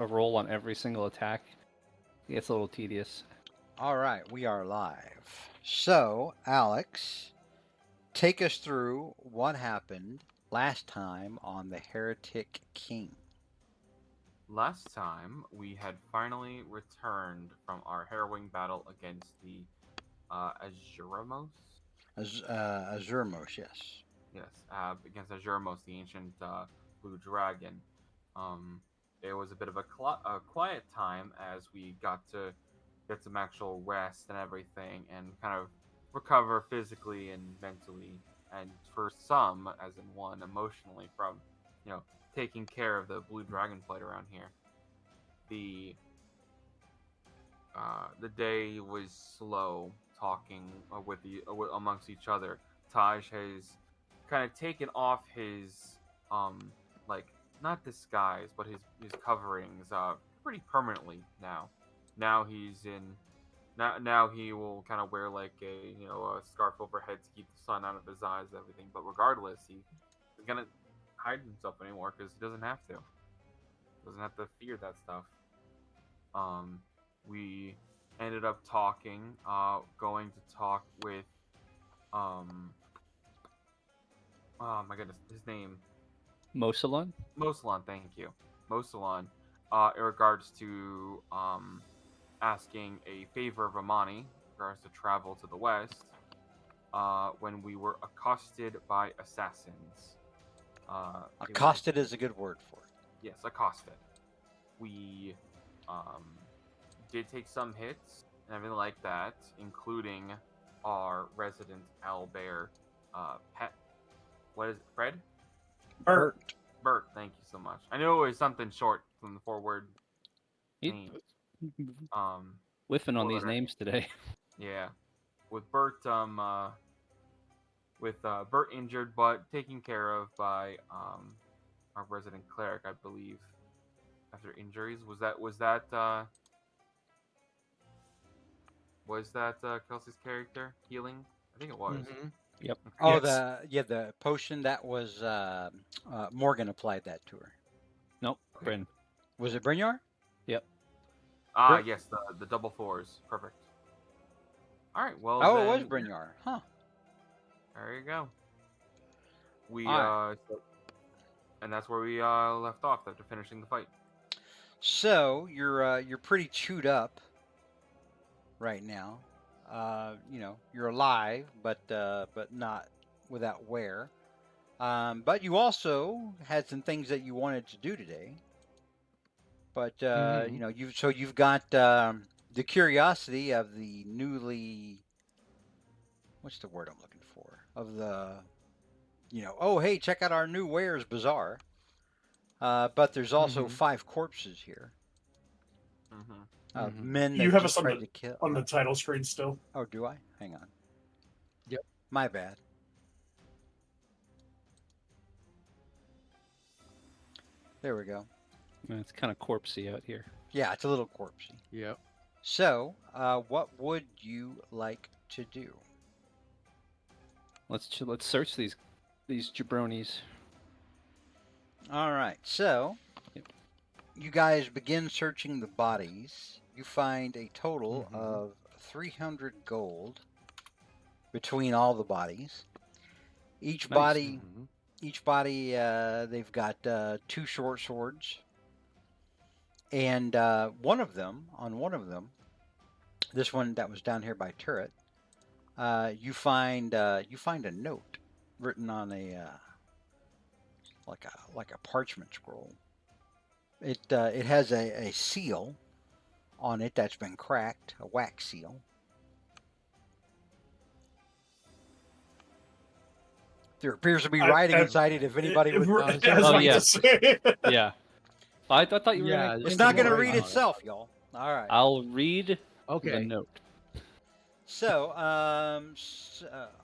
a roll on every single attack, it gets a little tedious. All right, we are live. So, Alex, take us through what happened last time on the Heretic King. Last time, we had finally returned from our harrowing battle against the Azuramos. Azurmos, yes. Yes, against Azuramos, the ancient blue dragon. Um, it was a bit of a quiet time as we got to get some actual rest and everything, and kind of recover physically and mentally, and for some, as in one, emotionally from, taking care of the blue dragon fight around here. The the day was slow talking amongst each other. Taj has kind of taken off his like not disguise but his coverings pretty permanently now. Now he's in now he will kind of wear like a scarf overhead to keep the sun out of his eyes and everything. But regardless, he is gonna hide himself anymore because he doesn't have to. Doesn't have to fear that stuff. We ended up talking, going to talk with, oh my goodness, his name, Mosalon? Mosalon, thank you. Mosalon, in regards to, asking a favor of Amani, in regards to travel to the west, when we were accosted by assassins. Accosted is a good word for it. Yes, accosted. We, did take some hits and everything like that, including our resident owlbear pet. What is it, Fred? Bert. Bert, thank you so much. I knew it was something short from the forward You name. whiffing on Four these letter names today. Yeah, with Bert, Bert injured but taken care of by our resident cleric, I believe. After injuries, was that Kelsey's character healing? I think it was. Mm-hmm. Yep. Oh, Yes. the potion that was Morgan applied that to her. Nope. Bryn. Was it Brynjar? Yep. Brit- Yes, the double fours, perfect. All right, well Oh, then, it was Brynjar. Huh. there you go. We All and that's where we left off after finishing the fight. So you're pretty chewed up right now. You're alive, but not without wear. But you also had some things that you wanted to do today. But you've got the curiosity of the newly, what's the word I'm looking for? Of the, oh hey, check out our new wares bazaar. But there's also 5 corpses here. Men that You have just us on tried to kill. on the title screen still. Oh, do I? Hang on. Yep. My bad. There we go. It's kind of corpsey out here. Yeah, it's a little corpsey. Yep. So, what would you like to do? Let's search these jabronis. All right. So, Yep. you guys begin searching the bodies. You find a total of 300 gold between all the bodies. Each Nice. body, they've got 2 short swords, and one of them, this one that was down here by turret, you find a note written on a like a parchment scroll. It has a seal on it that's been cracked, a wax seal. There appears to be writing inside it. If anybody would, Oh, yes. Yeah. I thought you were Yeah, gonna... it's not going to Right read on it. itself, y'all. All right. I'll read the Okay. note. So, I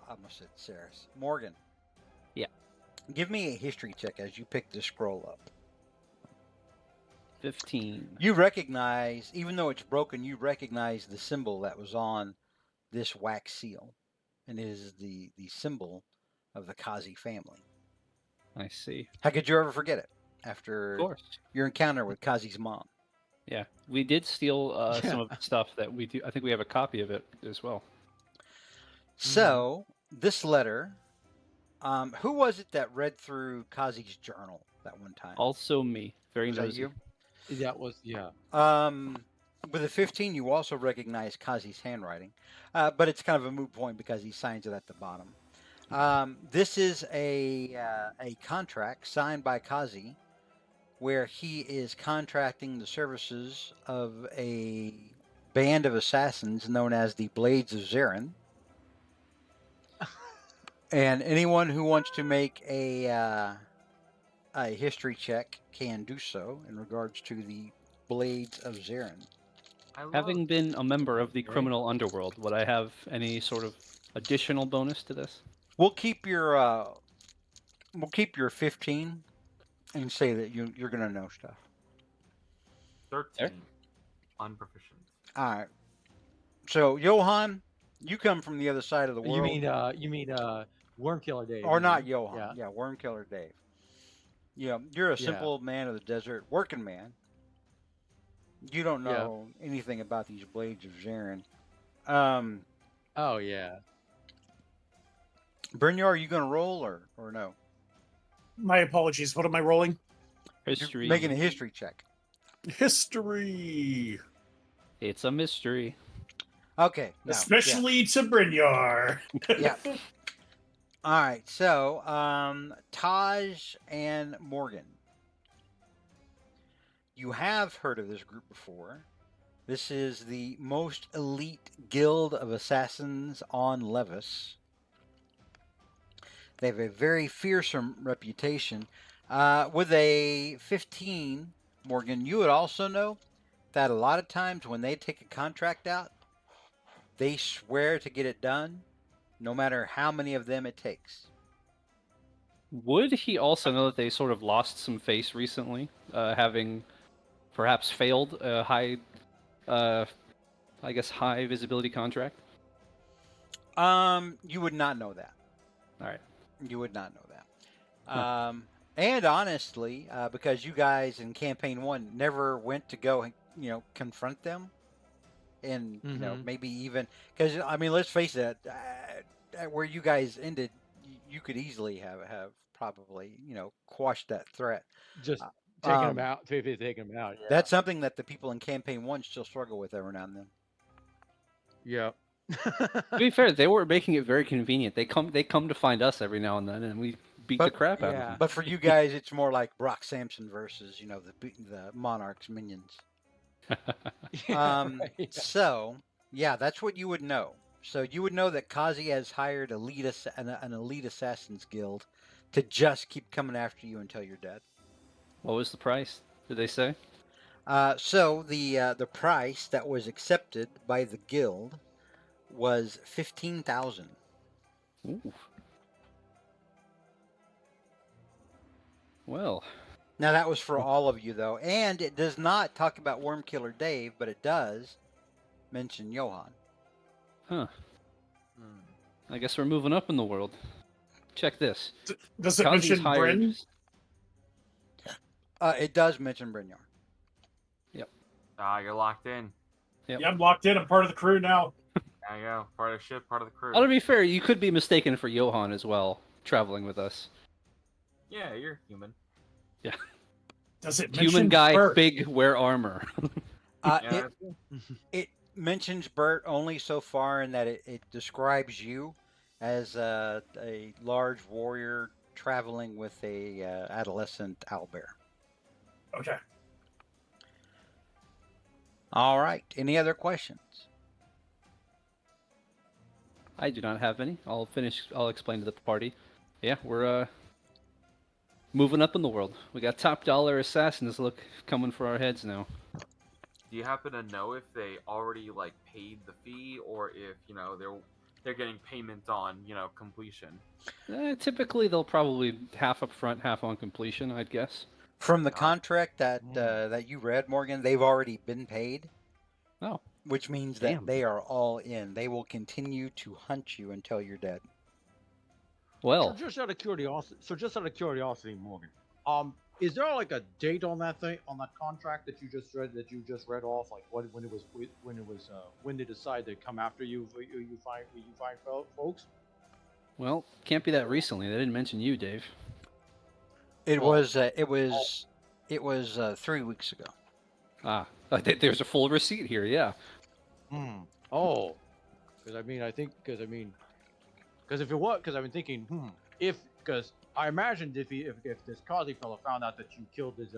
almost said Saris. Morgan. Yeah. Give me a history check as you pick this scroll up. 15. You recognize, even though it's broken, you recognize the symbol that was on this wax seal. And it is the symbol of the Kazi family. I see. How could you ever forget it after Of course. your encounter with Kazi's mom? Yeah, we did steal some of the stuff that we do. I think we have a copy of it as well. So this letter, who was it that read through Kazi's journal that one time? Also me, very Was that nosy. you? That was yeah. With a 15, you also recognize Kazi's handwriting, but it's kind of a moot point because he signs it at the bottom. This is a contract signed by Kazi where he is contracting the services of a band of assassins known as the Blades of Zarin. And anyone who wants to make a history check can do so in regards to the Blades of Zarin. I love. Having been a member of the Okay. criminal underworld, would I have any sort of additional bonus to this? We'll keep your 15 and say that you're gonna know stuff. 13. Unproficient. All right. So Johan, you come from the other side of the world. You mean Worm Killer Dave? Or you not mean? Johan? Yeah, Worm Killer Dave. Yeah, you're a Yeah. simple man of the desert, working man. You don't know anything about these Blades of Zarin. Oh yeah. Brynjar, are you gonna roll or no? My apologies. What am I rolling? History. You're making a history check. History. It's a mystery. Okay. now, Especially to Brynjar. Yeah. All right. So, Taj and Morgan. You have heard of this group before. This is the most elite guild of assassins on Levis. They have a very fearsome reputation. With a 15, Morgan, you would also know that a lot of times when they take a contract out, they swear to get it done, no matter how many of them it takes. Would he also know that they sort of lost some face recently, having perhaps failed a high, I guess, high visibility contract? You would not know that. All right. You would not know that. And honestly, because you guys in campaign 1 never went to go, confront them, and maybe even because I mean, let's face it, at where you guys ended, you could easily have probably quashed that threat. Just taking them out. Taking them out. Yeah. That's something that the people in campaign 1 still struggle with every now and then. Yeah. To be fair, they were making it very convenient. They come to find us every now and then, and we beat the crap out of them. But for you guys, it's more like Brock Sampson versus the Monarch's minions. Right. So yeah, that's what you would know. So you would know that Kazi has hired an elite assassins guild to just keep coming after you until you're dead. What was the price? Did they say? So the price that was accepted by the guild was 15,000. Ooh. Well. Now that was for all of you though, and it does not talk about Worm Killer Dave, but it does mention Johan. Huh. I guess we're moving up in the world. Check this. Does it Kazi's mention hired- Bryn? It does mention Brynjar. You're locked in. Yep. Yeah, I'm locked in. I'm part of the crew now. There you go. Part of the ship, part of the crew. Well, to be fair, you could be mistaken for Johan as well, traveling with us. Yeah, you're human. Does it mention Human guy, Bert? big, wear armor. Yeah, It mentions Bert only so far in that it describes you as a large warrior traveling with a adolescent owlbear. Okay. All right. Any other questions? I do not have any. I'll explain to the party. Yeah, we're moving up in the world. We got top dollar assassins coming for our heads now. Do you happen to know if they already paid the fee, or if they're getting payment on completion? Typically, they'll probably half up front, half on completion, I'd guess. From the contract that you read, Morgan, they've already been paid. Oh. Which means that Damn. they are all in. They will continue to hunt you until you're dead. Well, So just out of curiosity, Morgan, is there like a date on that thing, on that contract that you just read off? Like when they decide to come after you, you find folks? Well, can't be that recently. They didn't mention you, Dave. It Well, was 3 weeks ago. Ah, there's a full receipt here. Yeah. Oh, because if it was, because I've been thinking, because I imagined if this Kazi fellow found out that you killed his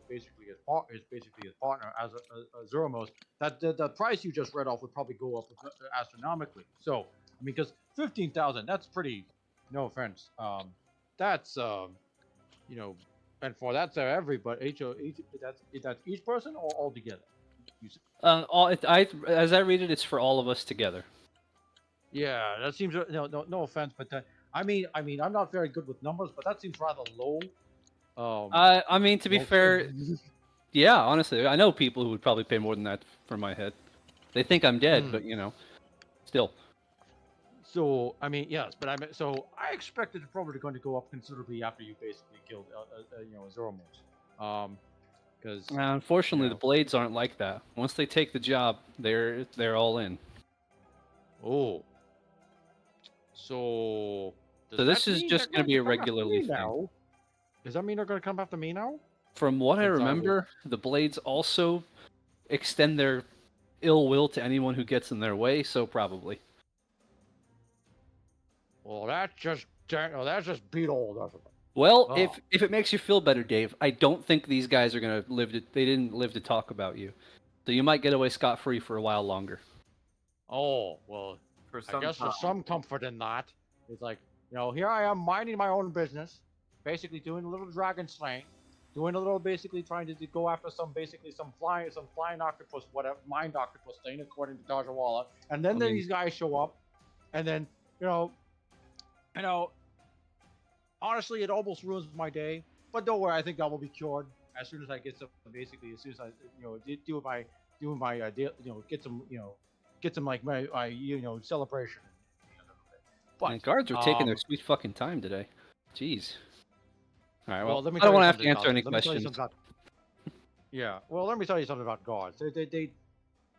basically his partner as a Zeromos, that the price you just read off would probably go up astronomically. So I mean, because 15,000, that's pretty. No offense, that's and for that's everybody. That's each person or all together. As I read it, it's for all of us together. Yeah, that seems no offense, but I mean I'm not very good with numbers, but that seems rather low. I mean, to be fair, yeah, honestly, I know people who would probably pay more than that for my head. They think I'm dead, but still. So I mean, yes, but I expected it's probably going to go up considerably after you basically killed Zeromos. Because unfortunately, the blades aren't like that. Once they take the job, they're all in. Oh. So this is just going to be a regularly thing. Does that mean they're going to come after me now? From what I remember, the blades also extend their ill will to anyone who gets in their way, so probably. Well, that's just beat all, doesn't it? Well, if it makes you feel better, Dave, I don't think these guys are going to live to... They didn't live to talk about you. So you might get away scot-free for a while longer. Oh, well, I guess there's some comfort in that. It's like, here I am minding my own business, basically doing a little dragon slaying, doing a little basically trying to go after some flying octopus, whatever, mind octopus thing, according to Dajawala. And then these guys show up, and then, honestly, it almost ruins my day. But don't worry, I think that will be cured as soon as I get some. Basically, as soon as I, get some like my celebration. But guards are taking their sweet fucking time today. Jeez. All right. Well, let me I don't want to have to answer any questions. Yeah. Well, let me tell you something about guards.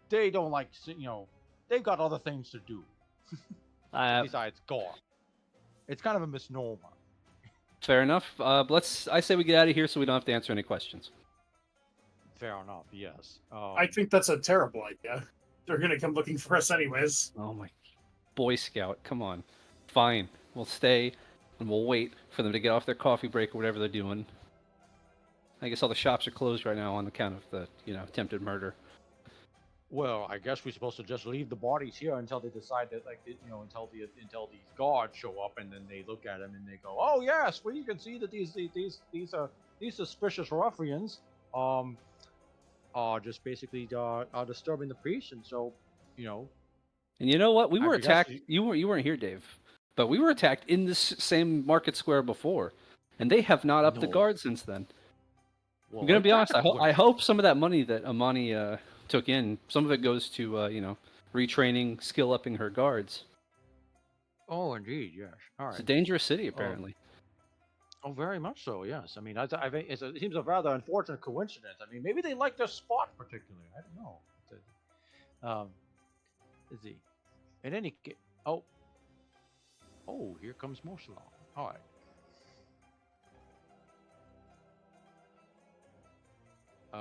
They don't like they've got other things to do besides guard. It's kind of a misnomer. Fair enough. I say we get out of here so we don't have to answer any questions. Fair enough. Yes. I think that's a terrible idea. They're gonna come looking for us anyways. Oh my, Boy Scout! Come on. Fine. We'll stay and we'll wait for them to get off their coffee break or whatever they're doing. I guess all the shops are closed right now on account of the attempted murder. Well, I guess we're supposed to just leave the bodies here until they decide that, until these guards show up, and then they look at them and they go, "Oh yes, well you can see that these suspicious ruffians are just basically are disturbing the peace," and so, And you know what? We were attacked. You weren't here, Dave, but we were attacked in this same market square before, and they have not upped the guard since then. Well, I'm gonna be honest. I hope some of that money that Amani took in, some of it goes to retraining, skill upping her guards. Oh, indeed, yes. All right. It's a dangerous city, apparently. Oh, very much so. Yes. I mean, it seems a rather unfortunate coincidence. I mean, maybe they like their spot particularly. I don't know. Let's see. In any case, oh, here comes Moslon. All right.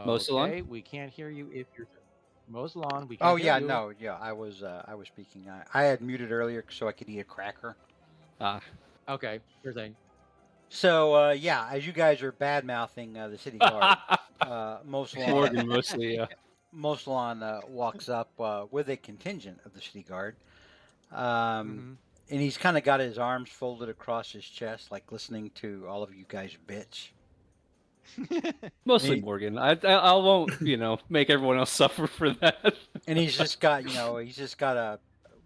Moslon? Okay, we can't hear you if you're Moslon. We can't Oh hear yeah, you. no, yeah, I was speaking. I had muted earlier so I could eat a cracker. Okay, sure thing. So yeah, as you guys are bad mouthing the city guard, Morgan mostly, yeah. Moslon walks up with a contingent of the city guard, and he's kind of got his arms folded across his chest, like listening to all of you guys bitch. Mostly Morgan. I won't, make everyone else suffer for that. And he's just got, a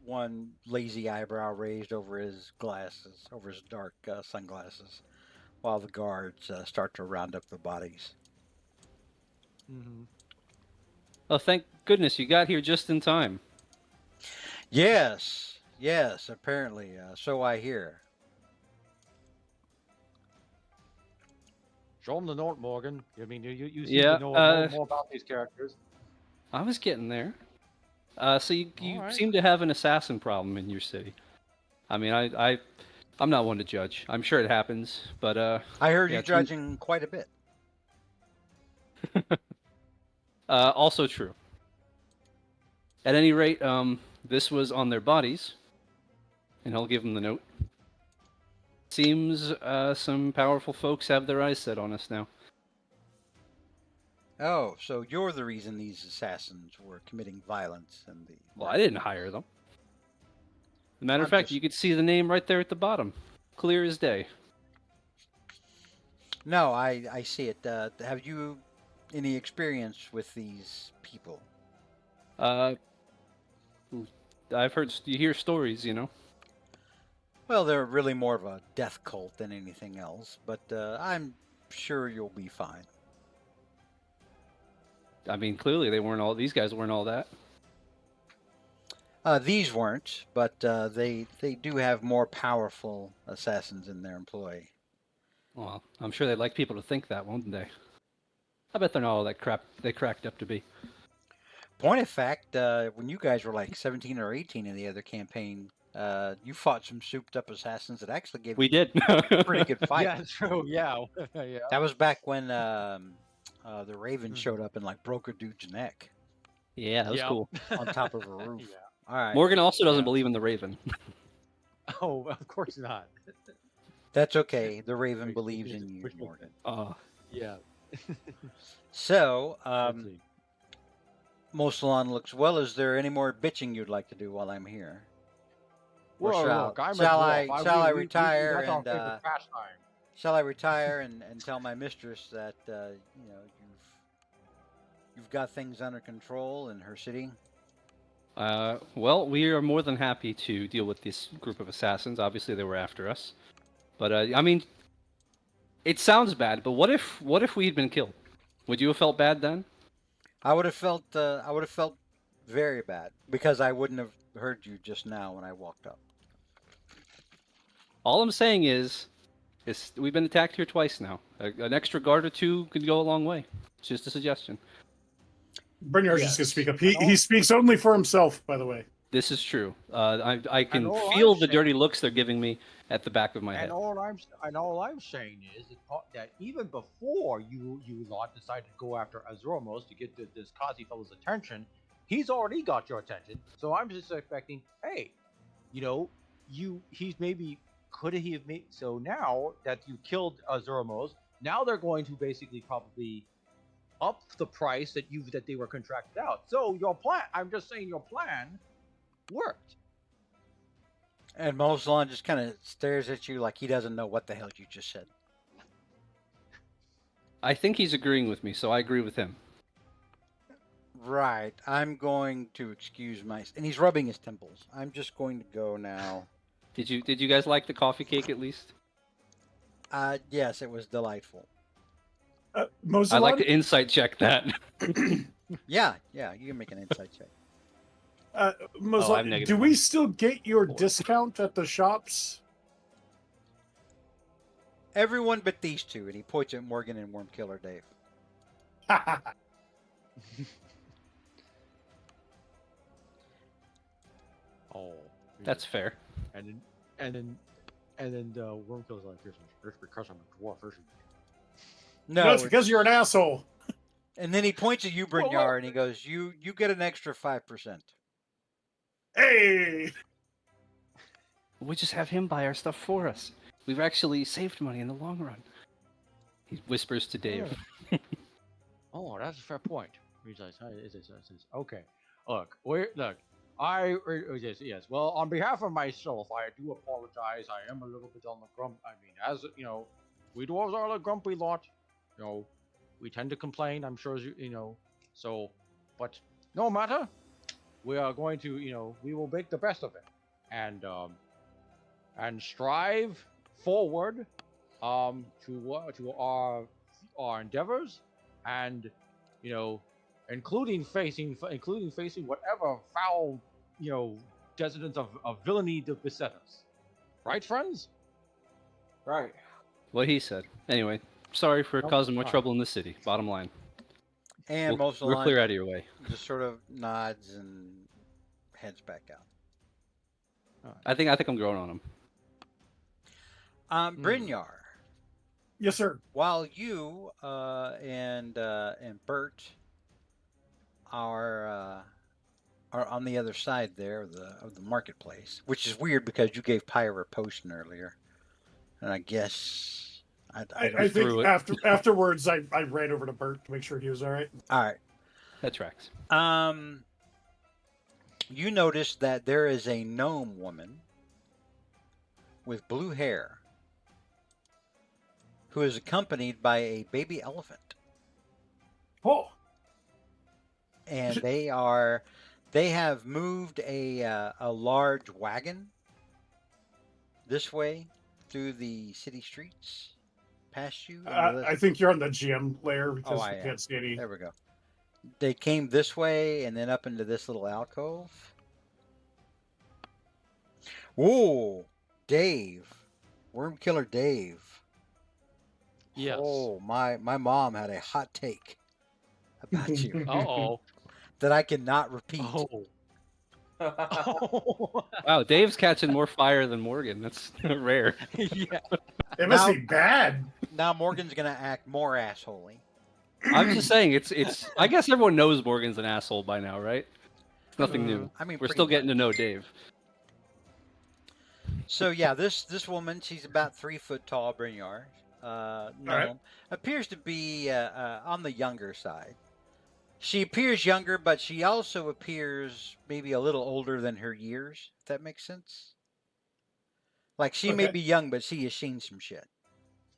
one lazy eyebrow raised over his glasses, over his dark sunglasses, while the guards start to round up the bodies. Oh, thank goodness you got here just in time. Yes, apparently. So I hear. Show him the note, Morgan. I mean, you seem Yeah, to know more about these characters. I was getting there. So you Alright. seem to have an assassin problem in your city. I mean, I'm not one to judge. I'm sure it happens, but I heard yeah, you it seems- judging quite a bit. also true. At any rate, this was on their bodies, and I'll give them the note. Seems some powerful folks have their eyes set on us now. Oh, so you're the reason these assassins were committing violence and the. Well, I didn't hire them. As a matter of I'm fact, just- you could see the name right there at the bottom, clear as day. No, I see it. Have you any experience with these people? I've heard you hear stories, you know. Well, they're really more of a death cult than anything else, but I'm sure you'll be fine. I mean, clearly these guys weren't all that. These weren't, but they do have more powerful assassins in their employ. Well, I'm sure they'd like people to think that, won't they? I bet they're not all that crap they cracked up to be. Point of fact, when you guys were like 17 or 18 in the other campaign, you fought some souped-up assassins that actually gave We you did. a pretty good fight. Yeah, true. Yeah, yeah. That was back when the Raven Mhm. showed up and like broke a dude's neck Yeah, that was Yep. cool. on top of a roof. Yeah. All right, Morgan also doesn't Yeah. believe in the Raven. Oh, of course not. that's okay. The Raven Wait, believes wait, in you, wait, wait. Morgan. Yeah. So, Let's see. Mosalon looks well. Is there any more bitching you'd like to do while I'm here? Or Well, shall- look, I'm a shall I- dwarf. shall I we- retire that's our and, favorite pastime. Shall I retire and tell my mistress that you've got things under control in her city? Well, we are more than happy to deal with this group of assassins. Obviously, they were after us. But I mean, it sounds bad. But what if we had been killed? Would you have felt bad then? I would have felt very bad because I wouldn't have heard you just now when I walked up. All I'm saying is we've been attacked here twice now. An extra guard or two could go a long way. It's just a suggestion. Brynjar's Yes. just gonna speak up. And He speaks only for himself, by the way. This is true. I can all feel I'm the saying- dirty looks they're giving me at the back of my head. And all I'm saying is that even before you lot decided to go after Azuramos to get this Kazi fellow's attention, he's already got your attention. So I'm just expecting, hey, he's maybe could he have made so now that you killed Azuramos, now they're going to basically probably up the price that they were contracted out. So your plan, I'm just saying your plan worked. And Mosalon just kind of stares at you like he doesn't know what the hell you just said. I think he's agreeing with me, so I agree with him. Right. I'm going to excuse and he's rubbing his temples. I'm just going to go now. Did you guys like the coffee cake at least? Yes, it was delightful. Mosalon? I like to insight check that. Yeah, you can make an insight check. Mosalon, I'm negative do we one. still get your 4. discount at the shops? Everyone but these two, and he points at Morgan and Wormkiller Dave. Oh, That's fair. and then Wormkill's like, "It's because I'm a dwarf, isn't it?" No, No, it's because you're an asshole. And then he points at you, Well, Brynjar, and he goes, "You get an extra 5%." Hey! We just have him buy our stuff for us. We've actually saved money in the long run. He whispers to Dave. Oh, that's a fair point. He's like, okay. Look, yes. Well, on behalf of myself, I do apologize. I am a little bit on the grump. I mean, as you know, we dwarves are a grumpy lot. We tend to complain. I'm sure as you know. So, but no matter, we are going to, we will make the best of it, and strive forward, to our endeavors, and including facing whatever foul descendants of villainy to beset us. Right, friends? Right. What he said. Anyway, sorry for Nope. causing more Alright. trouble in the city. Bottom line, And most of the we're line clear out of your way. just sort of nods and heads back out. I think I'm growing on him. Brynjar, Yes, sir. while you and Bert are on the other side there of the marketplace, which is weird because you gave Pyre a potion earlier, and I guess I I don't. threw think it. afterwards I ran over to Bert to make sure he was all right. All right. That tracks. You notice that there is a gnome woman with blue hair who is accompanied by a baby elephant, Oh, and they have moved a large wagon this way through the city streets past you. I think you're on the GM layer because I we am. can't see any. There we go. They came this way and then up into this little alcove. Whoa, Dave, Worm Killer Dave. Yes. Oh, my mom had a hot take about you Uh-oh. that I cannot repeat. Oh. Oh. Wow, Dave's catching more fire than Morgan. That's rare. Yeah. It must Now- be bad. Now Morgan's gonna act more assholey. I'm just saying, it's. I guess everyone knows Morgan's an asshole by now, right? It's nothing new. I mean, We're pretty still getting to much. know Dave. So yeah, this woman, she's about 3 foot tall, Brynjar. Gnome right. appears to be on the younger side. She appears younger, but she also appears maybe a little older than her years. If that makes sense. Like she may Okay. be young, but she has seen some shit.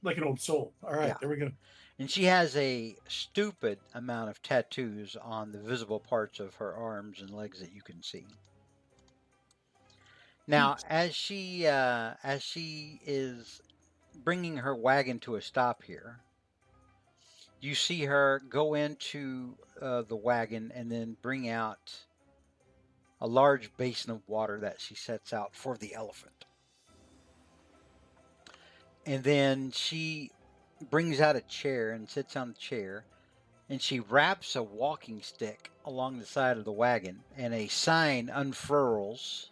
Like an old soul. All right, Yeah. there we go. And she has a stupid amount of tattoos on the visible parts of her arms and legs that you can see. Now, as she is bringing her wagon to a stop here, you see her go into the wagon and then bring out a large basin of water that she sets out for the elephant. And then she brings out a chair and sits on the chair, and she wraps a walking stick along the side of the wagon, and a sign unfurls.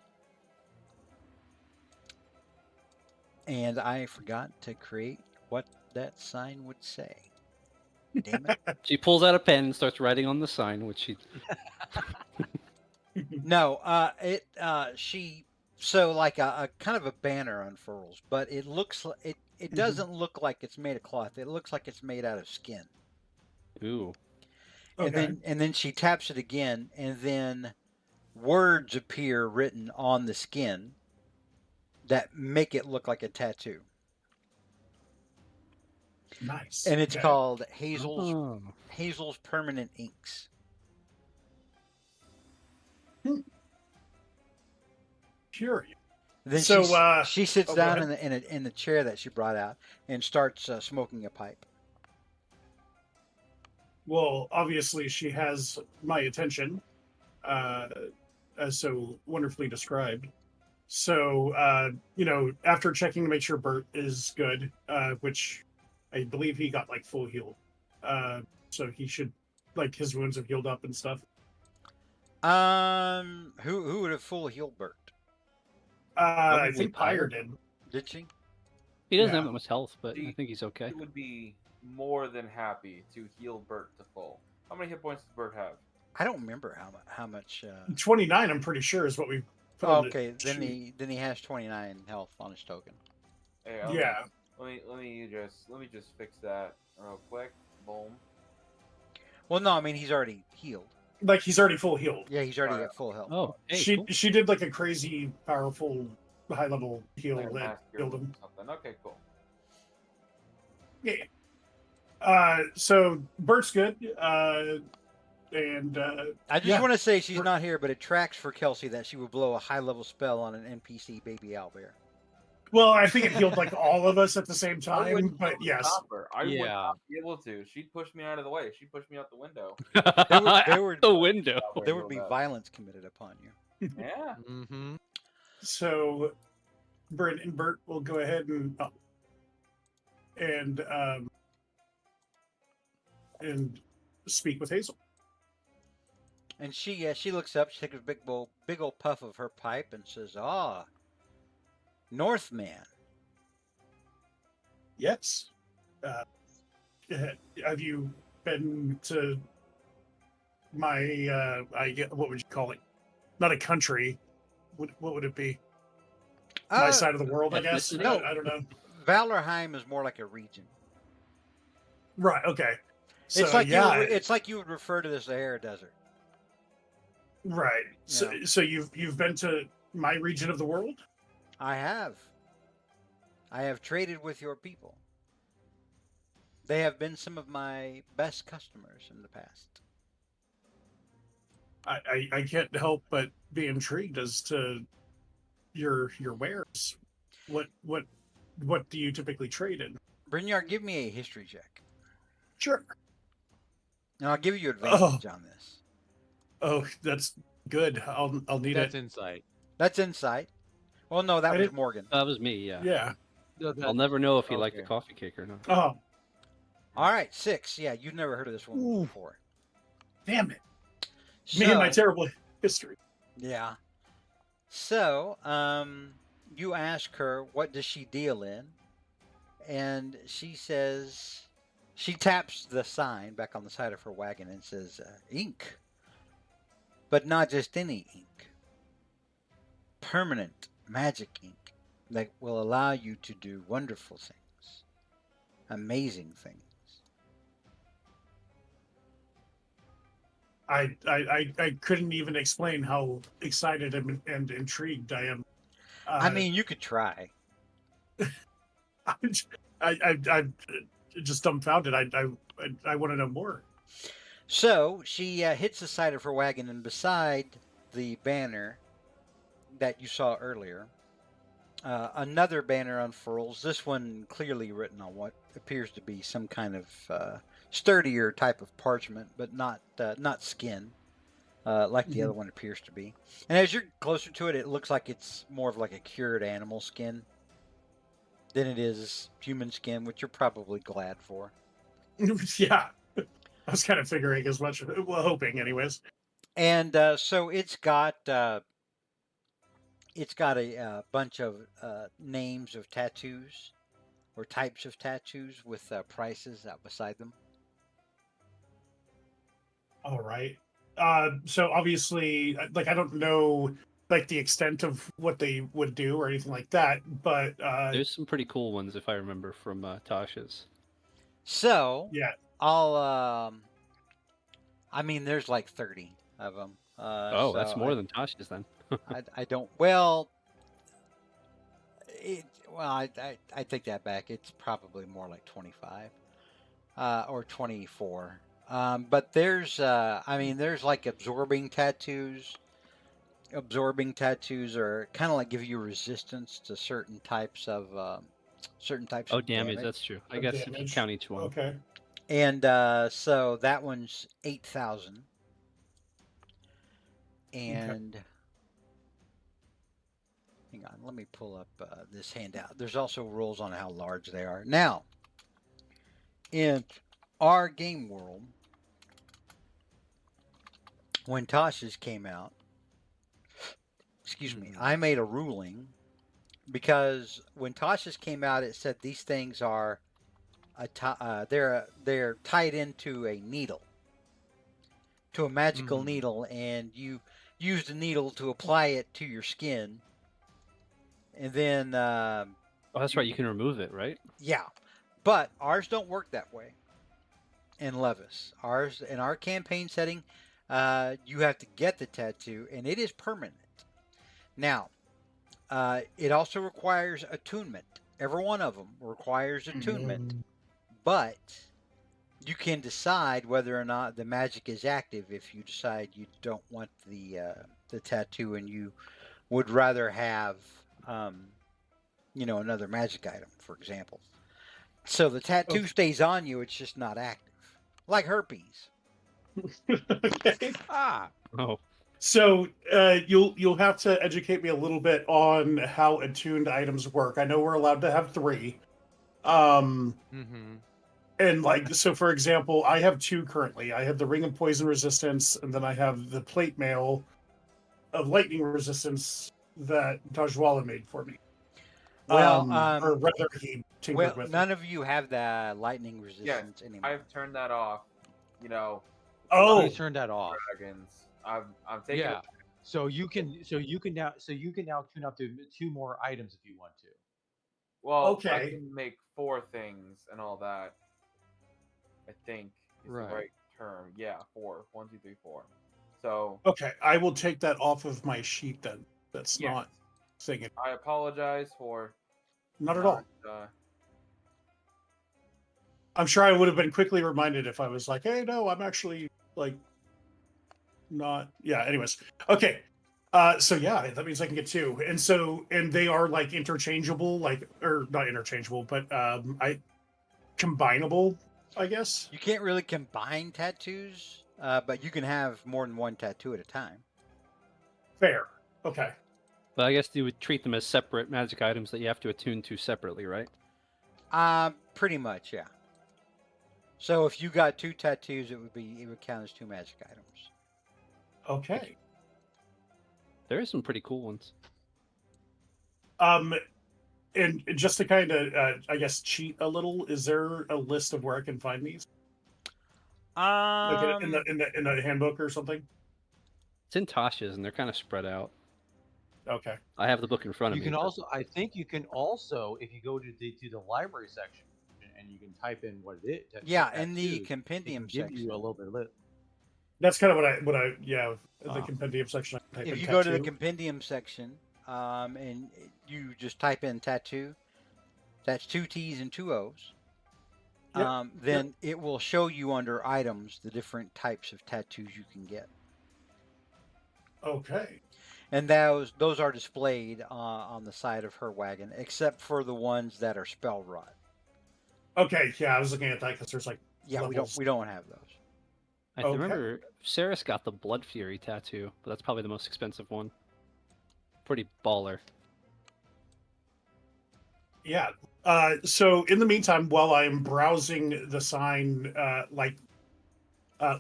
And I forgot to create what that sign would say. Damn it. She pulls out a pen and starts writing on the sign, which she. No, she so like a kind of a banner unfurls, but it looks it doesn't look like it's made of cloth. It looks like it's made out of skin. Ooh. Okay. And then she taps it again, and then words appear written on the skin that make it look like a tattoo. Nice. And it's Okay. called Hazel's Oh. Hazel's Permanent Inks. Curious. Then So, she sits oh, go down ahead. in the chair that she brought out and starts smoking a pipe. Well, obviously she has my attention, as so wonderfully described. So, after checking to make sure Bert is good, which I believe he got like full healed, so he should, like, his wounds have healed up and stuff. Who would have full healed Bert? I Probably think Pyre. Pyre did. Did she? He doesn't Yeah. have that much health, but I He- think he's okay. He would be more than happy to heal Bert to full. How many hit points does Bert have? I don't remember how much. 29, I'm pretty sure, is what we put Oh, on the okay, then sheet. he has 29 health on his token. Hey, Yeah. Let me just fix that real quick. Boom. Well, no, I mean he's already healed. Like, he's already full healed. Yeah, he's already Alright. at full health. Oh, hey, she cool. she did like a crazy powerful high level heal Like a that mask healed or him. something. Okay, cool. Yeah. So Bert's good. And I just yeah. want to say she's We're- not here, but it tracks for Kelsey that she would blow a high level spell on an NPC baby owlbear. well, I think it healed like all of us at the same I time. wouldn't But be able to yes, stop her. I would Yeah. not be able to. She'd push me out of the way. She'd push me out the window. They were- Out the window. There would be violence committed upon you. Yeah. Mm-hmm. so Brent and Bert will go ahead and and speak with Hazel. And she looks up, she takes a big old puff of her pipe and says, "Ah, Northman." Yes. Have you been to my what would you call it? Not a country. What would it be? My side of the world, I guess. ethnicity? No. I don't know. Valorheim is more like a region. Right. Okay. So It's like yeah. it's like you would refer to the Sahara Desert. Right. So Yeah. so you've been to my region of the world? I have. I have traded with your people. They have been some of my best customers in the past. I can't help but be intrigued as to your wares. What do you typically trade in? Brynjar, give me a history check. Sure. And I'll give you advantage on this. Oh, that's good. I'll need That's it. insight. That's insight. Well, no, that I was didn't- Morgan. That was me. Yeah. Yeah. I'll never know if he liked the okay. coffee cake or not. Oh, All right, 6. Yeah, you've never heard of this woman Ooh. before. damn it. Me and my So, terrible history. yeah. So, you ask her what does she deal in, and she says she taps the sign back on the side of her wagon and says ink, but not just any ink. Permanent magic ink that will allow you to do wonderful things, amazing things. I couldn't even explain how excited and intrigued I am. I mean, you could try. I just dumbfounded. I want to know more. So she hits the side of her wagon, and beside the banner that you saw earlier, another banner unfurls. This one clearly written on what appears to be some kind of sturdier type of parchment, but not skin, like the other one appears to be. And as you're closer to it, it looks like it's more of like a cured animal skin than it is human skin, which you're probably glad for. Yeah, I was kind of figuring as much. Well, hoping, anyways. And so it's got a bunch of names of tattoos or types of tattoos with prices out beside them. All right. So obviously, like I don't know like the extent of what they would do or anything like that, but There's some pretty cool ones if I remember from Tasha's. So yeah. I'll I mean, there's like 30 of them. Oh, that's so more than Tasha's then. I don't. Well, I take that back. It's probably more like 25 or 24. But there's I mean, there's like absorbing tattoos. Absorbing tattoos are kind of like give you resistance to certain types of Oh, damage. That's true. I Of guess if you damage. count each one. Okay. And so that one's 8,000. And hang on, let me pull up this handout. There's also rules on how large they are. Now, in our game world, when Tasha's came out, excuse me, I made a ruling because when Tasha's came out, it said these things are they're tied into a needle, to a magical needle, and you use the needle to apply it to your skin, and then Oh, that's right. You can remove it, right? yeah, but ours don't work that way. In Levis, ours in our campaign setting, you have to get the tattoo, and it is permanent. Now, it also requires attunement. Every one of them requires attunement, but you can decide whether or not the magic is active if you decide you don't want the tattoo and you would rather have another magic item, for example. So the tattoo Okay. stays on you; it's just not active, like herpes. Okay. Oh, So you'll have to educate me a little bit on how attuned items work. I know we're allowed to have 3. And like, so for example, I have two currently. I have the Ring of Poison Resistance, and then I have the Plate Mail of Lightning Resistance that Tajwala made for me. Well, Or rather, he tinkered with. none of you have the lightning Yes, resistance anymore. I've turned that off. You know, Oh, He's turned that off. dragons. I'm taking. Yeah. So you can now tune up to 2 more items if you want to. Well, I Okay. can make 4 things and all that. I think is Right. the right term. Yeah, 4. 1, 2, 3, 4. So okay. I will take that off of my sheet then. That's yes, not thinking. I apologize for Not at not. all. I'm sure I would have been quickly reminded if I was like, hey, no, I'm actually like not. Yeah, anyways. Okay. So yeah, that means I can get 2. And they are like interchangeable, like, or not interchangeable, but combinable, I guess. You can't really combine tattoos, but you can have more than one tattoo at a time. Fair. Okay. But I guess you would treat them as separate magic items that you have to attune to separately, right? Pretty much, yeah. So if you got 2 tattoos, it would count as 2 magic items. Okay. There are some pretty cool ones. And just to kind of, I guess, cheat a little, is there a list of where I can find these, like in the handbook or something? It's in Tasha's, and they're kind of spread out. Okay. I have the book in front of You me. can also, I think you can also, if you go to the library section and you can type in what it is. Yeah, in the tattoos, compendium it can give section. you a little bit of That's kind of what I yeah, the Ah. compendium section. I type If in you go to the tattoo. compendium section, and you just type in tattoo, that's 2 T's and 2 O's. Yep, Then it will show you under items the different types of tattoos you can get, Okay. and those are displayed on the side of her wagon, except for the ones that are spell rot. Okay. Yeah, I was looking at that because there's like Yeah, levels. we don't have those. I Okay. remember Saris got the Blood Fury tattoo, but that's probably the most expensive one. Pretty baller. Yeah. So in the meantime, while I'm browsing the sign,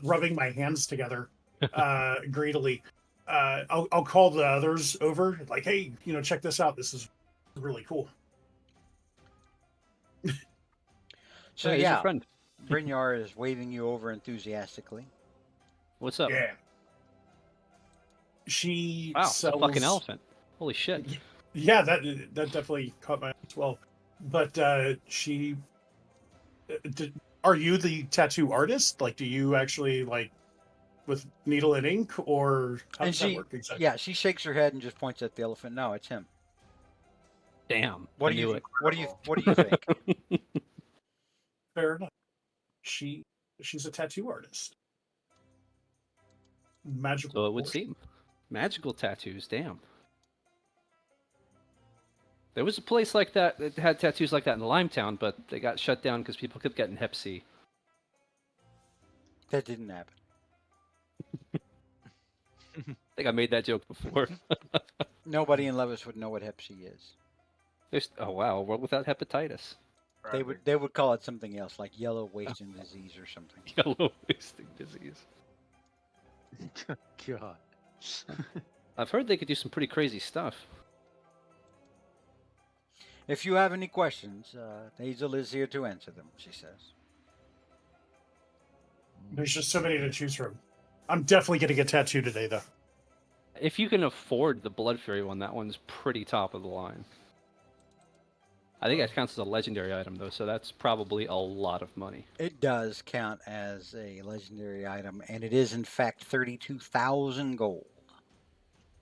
rubbing my hands together, greedily, I'll call the others over, like, hey, check this out. This is really cool. So He's your yeah, friend. Brynjar is waving you over enthusiastically. What's up? Yeah. She Wow, it's a sells. fucking elephant. Holy shit. Yeah, that definitely caught my eye as well. But she. Are you the tattoo artist? Like, do you actually like with needle and ink, or how And does that she, work exactly? yeah, she shakes her head and just points at the elephant. No, it's him. Damn. What I do you knew it. what do you think? Fair enough. She's a tattoo artist. Magical. So it would proportion. seem. Magical tattoos, damn. There was a place like that had tattoos like that in Limetown, but they got shut down because people kept getting Hep C. That didn't happen. I think I made that joke before. Nobody in Levis would know what Hep C is. Oh wow, a world without hepatitis. They would call it something else, like yellow wasting disease or something. Yellow wasting disease. God. I've heard they could do some pretty crazy stuff. If you have any questions, Hazel is here to answer them, she says. There's just so many to choose from. I'm definitely getting a tattoo today, though. If you can afford the Blood Fury one, that one's pretty top of the line. I think that counts as a legendary item, though, so that's probably a lot of money. It does count as a legendary item, and it is in fact 32,000 gold.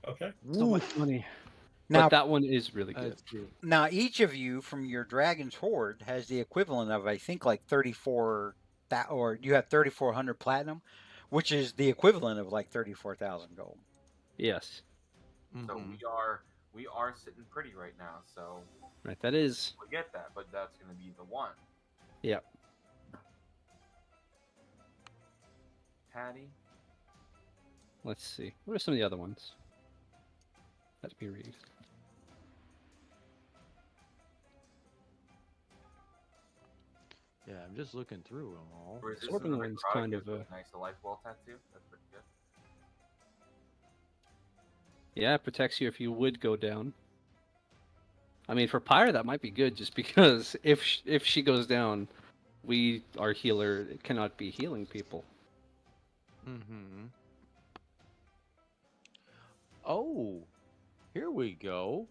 Okay. So much money. Now, But that one is really good. That's true. now each of you from your Dragon's Horde has the equivalent of, I think, like 34, or you have 3,400 platinum, which is the equivalent of like 34,000 gold. Yes. So Mhm. we are sitting pretty right now. So Right, that is. we get that, but that's gonna be the one. Yep. Patty. Let's see. What are some of the other ones? Let me read. Yeah, I'm just looking through them all. Resistance Absorbing of one's necrotic kind is of really nice. A life well tattoo. That's pretty good. Yeah, it protects you if you would go down. I mean, for Pyre, that might be good, just because if she goes down, our healer, cannot be healing people. Mm-hmm. Oh, here we go.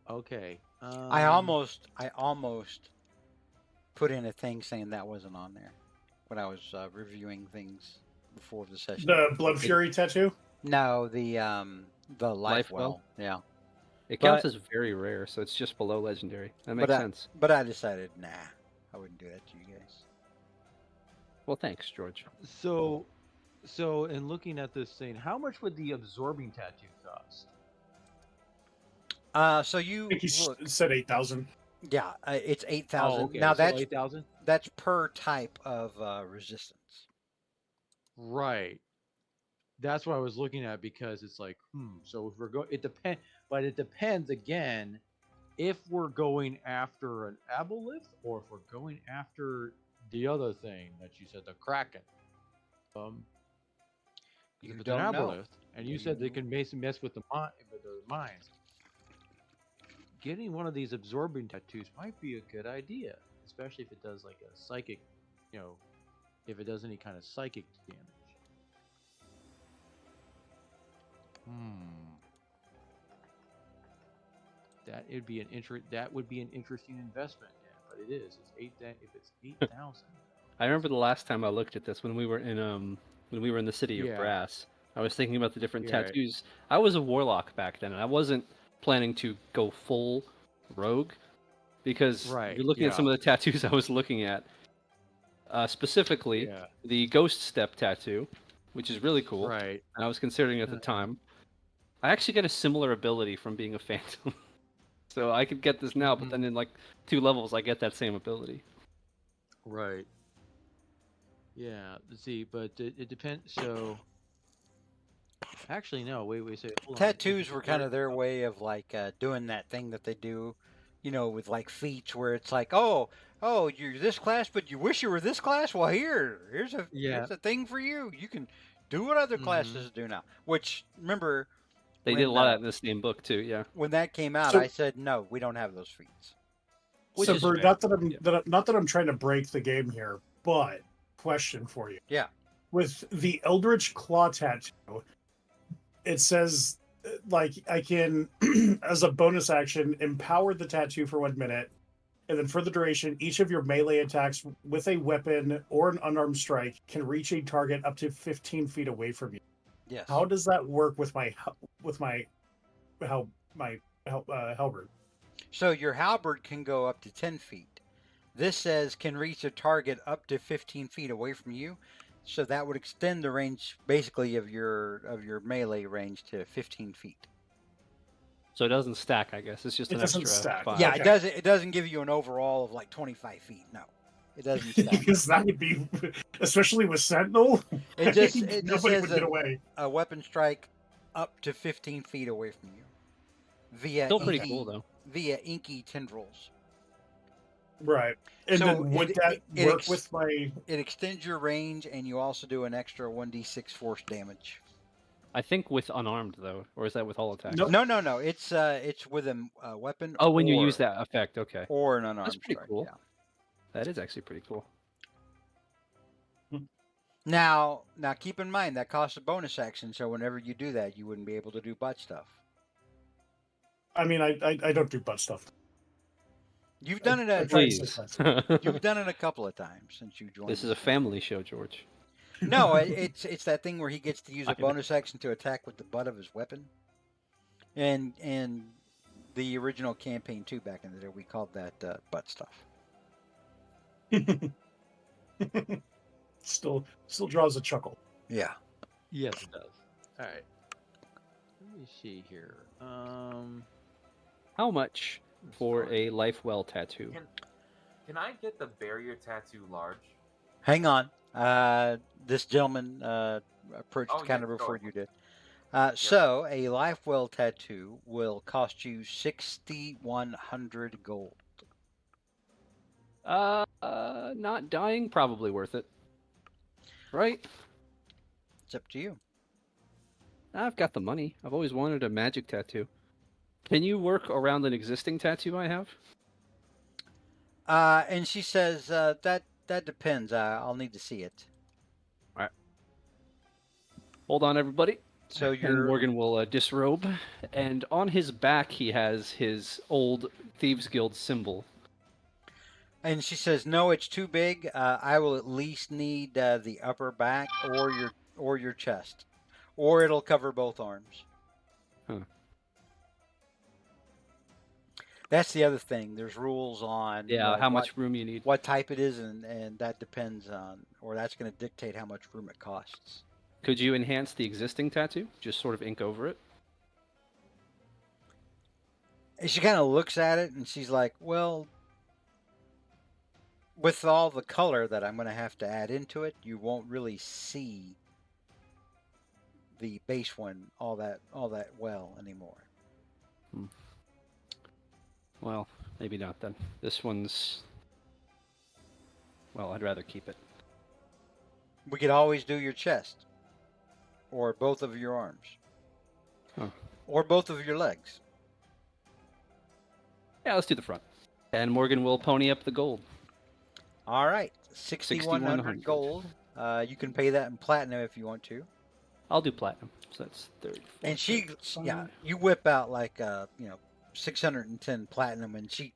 Okay. I almost put in a thing saying that wasn't on there when I was reviewing things before the session. The Blood Fury tattoo? No, the life Life well? well. Yeah. It counts But- as very rare, so it's just below legendary. That But makes I, sense. but I decided, nah, I wouldn't do that to you guys. Well, thanks, George. So in looking at this thing, how much would the absorbing tattoo cost? So you I think he look, said 8,000. yeah, it's 8,000. Oh, okay. Now so that's 8,000. that's per type of resistance. Right. That's what I was looking at because it's like, So if we're going, it depends again if we're going after an aboleth or if we're going after the other thing that you said, the kraken. You If it's don't an know. aboleth, and you said they can mess with the minds. Getting one of these absorbing tattoos might be a good idea, especially if it does like a psychic, if it does any kind of psychic damage. That would be an interesting investment, yeah, but it is. If it's 8,000. I remember the last time I looked at this when we were in the city of Yeah. Brass. I was thinking about the different Yeah. tattoos. I was a warlock back then, and I wasn't planning to go full rogue because Right, you're looking at some of the tattoos I was looking at. Specifically, Yeah. the Ghost Step tattoo, which is really cool. Right. And I was considering it at the time. I actually get a similar ability from being a phantom. So I could get this now, but then in like 2 levels, I get that same ability. Right. Yeah. Let's see, but it depends. So, actually, no. Wait. Hold on. Tattoos were kind of their way of like doing that thing that they do, with like feats where it's like, oh, you're this class, but you wish you were this class. Well, here's a thing for you. You can do what other classes do now. Which remember, They did a lot of that in the same book too. Yeah. when that came out, So- I said no, we don't have those feats. Which So, is Bert, fair. not that I'm trying to break the game here, but question for you. Yeah. With the Eldritch Claw tattoo, it says like I can, as a bonus action, empower the tattoo for 1 minute, and then for the duration, each of your melee attacks with a weapon or an unarmed strike can reach a target up to 15 feet away from you. Yes. How does that work with my halberd? So your halberd can go up to 10 feet. This says can reach a target up to 15 feet away from you. So that would extend the range basically of your melee range to 15 feet. So it doesn't stack, I guess. It's just It an doesn't extra stack. 5. Yeah, Okay. it doesn't give you an overall of like 25 feet. No. It doesn't stack. Because that would be, especially with Sentinel, It just nobody says would get away. a weapon strike up to 15 feet away from you. Via Still pretty inky, cool though. Via inky tendrils. Right. And So then would that work with my... It extends your range, and you also do an extra 1d6 force damage. I think with unarmed though, or is that with all attacks? Nope. No. It's with a weapon. Oh, when you use or- that effect, okay. or an unarmed That's pretty strike. cool. Yeah. That is actually pretty cool. Now keep in mind that costs a bonus action, so whenever you do that, you wouldn't be able to do butt stuff. I mean, I don't do butt stuff. You've done it. Please. You've done it a couple of times since you joined. This is a family show, George. No, it's that thing where he gets to use a I know. bonus action to attack with the butt of his weapon. And the original campaign too, back in the day, we called that butt stuff. Still draws a chuckle. Yeah. Yes, it does. All right. Let me see here. How much for a life well tattoo? Can I get the barrier tattoo large? Hang on. This gentleman approached Oh, kind of yes, go before ahead. you did. So a life well tattoo will cost you 6,100 gold. Not dying, probably worth it. Right? It's up to you. I've got the money. I've always wanted a magic tattoo. Can you work around an existing tattoo I have? And she says, that depends. I'll need to see it. Hold on, everybody. So And you're Morgan will disrobe, and on his back he has his old Thieves Guild symbol. And she says, "No, it's too big. I will at least need the upper back or your chest, or it'll cover both arms." Huh. That's the other thing. There's rules on Yeah, how much room you need. what type it is, and that depends on, or that's going to dictate how much room it costs. Could you enhance the existing tattoo? Just sort of ink over it? And she kind of looks at it and she's like, "Well, with all the color that I'm going to have to add into it, you won't really see the base one all that well anymore." Well, maybe not then. This one's... Well, I'd rather keep it. We could always do your chest, or both of your arms, Huh. or both of your legs. Yeah, let's do the front. And Morgan will pony up the gold. All right, 6,100 6,100. gold. You can pay that in platinum if you want to. I'll do platinum. So that's 30. And she, yeah, you whip out like 610 platinum, and she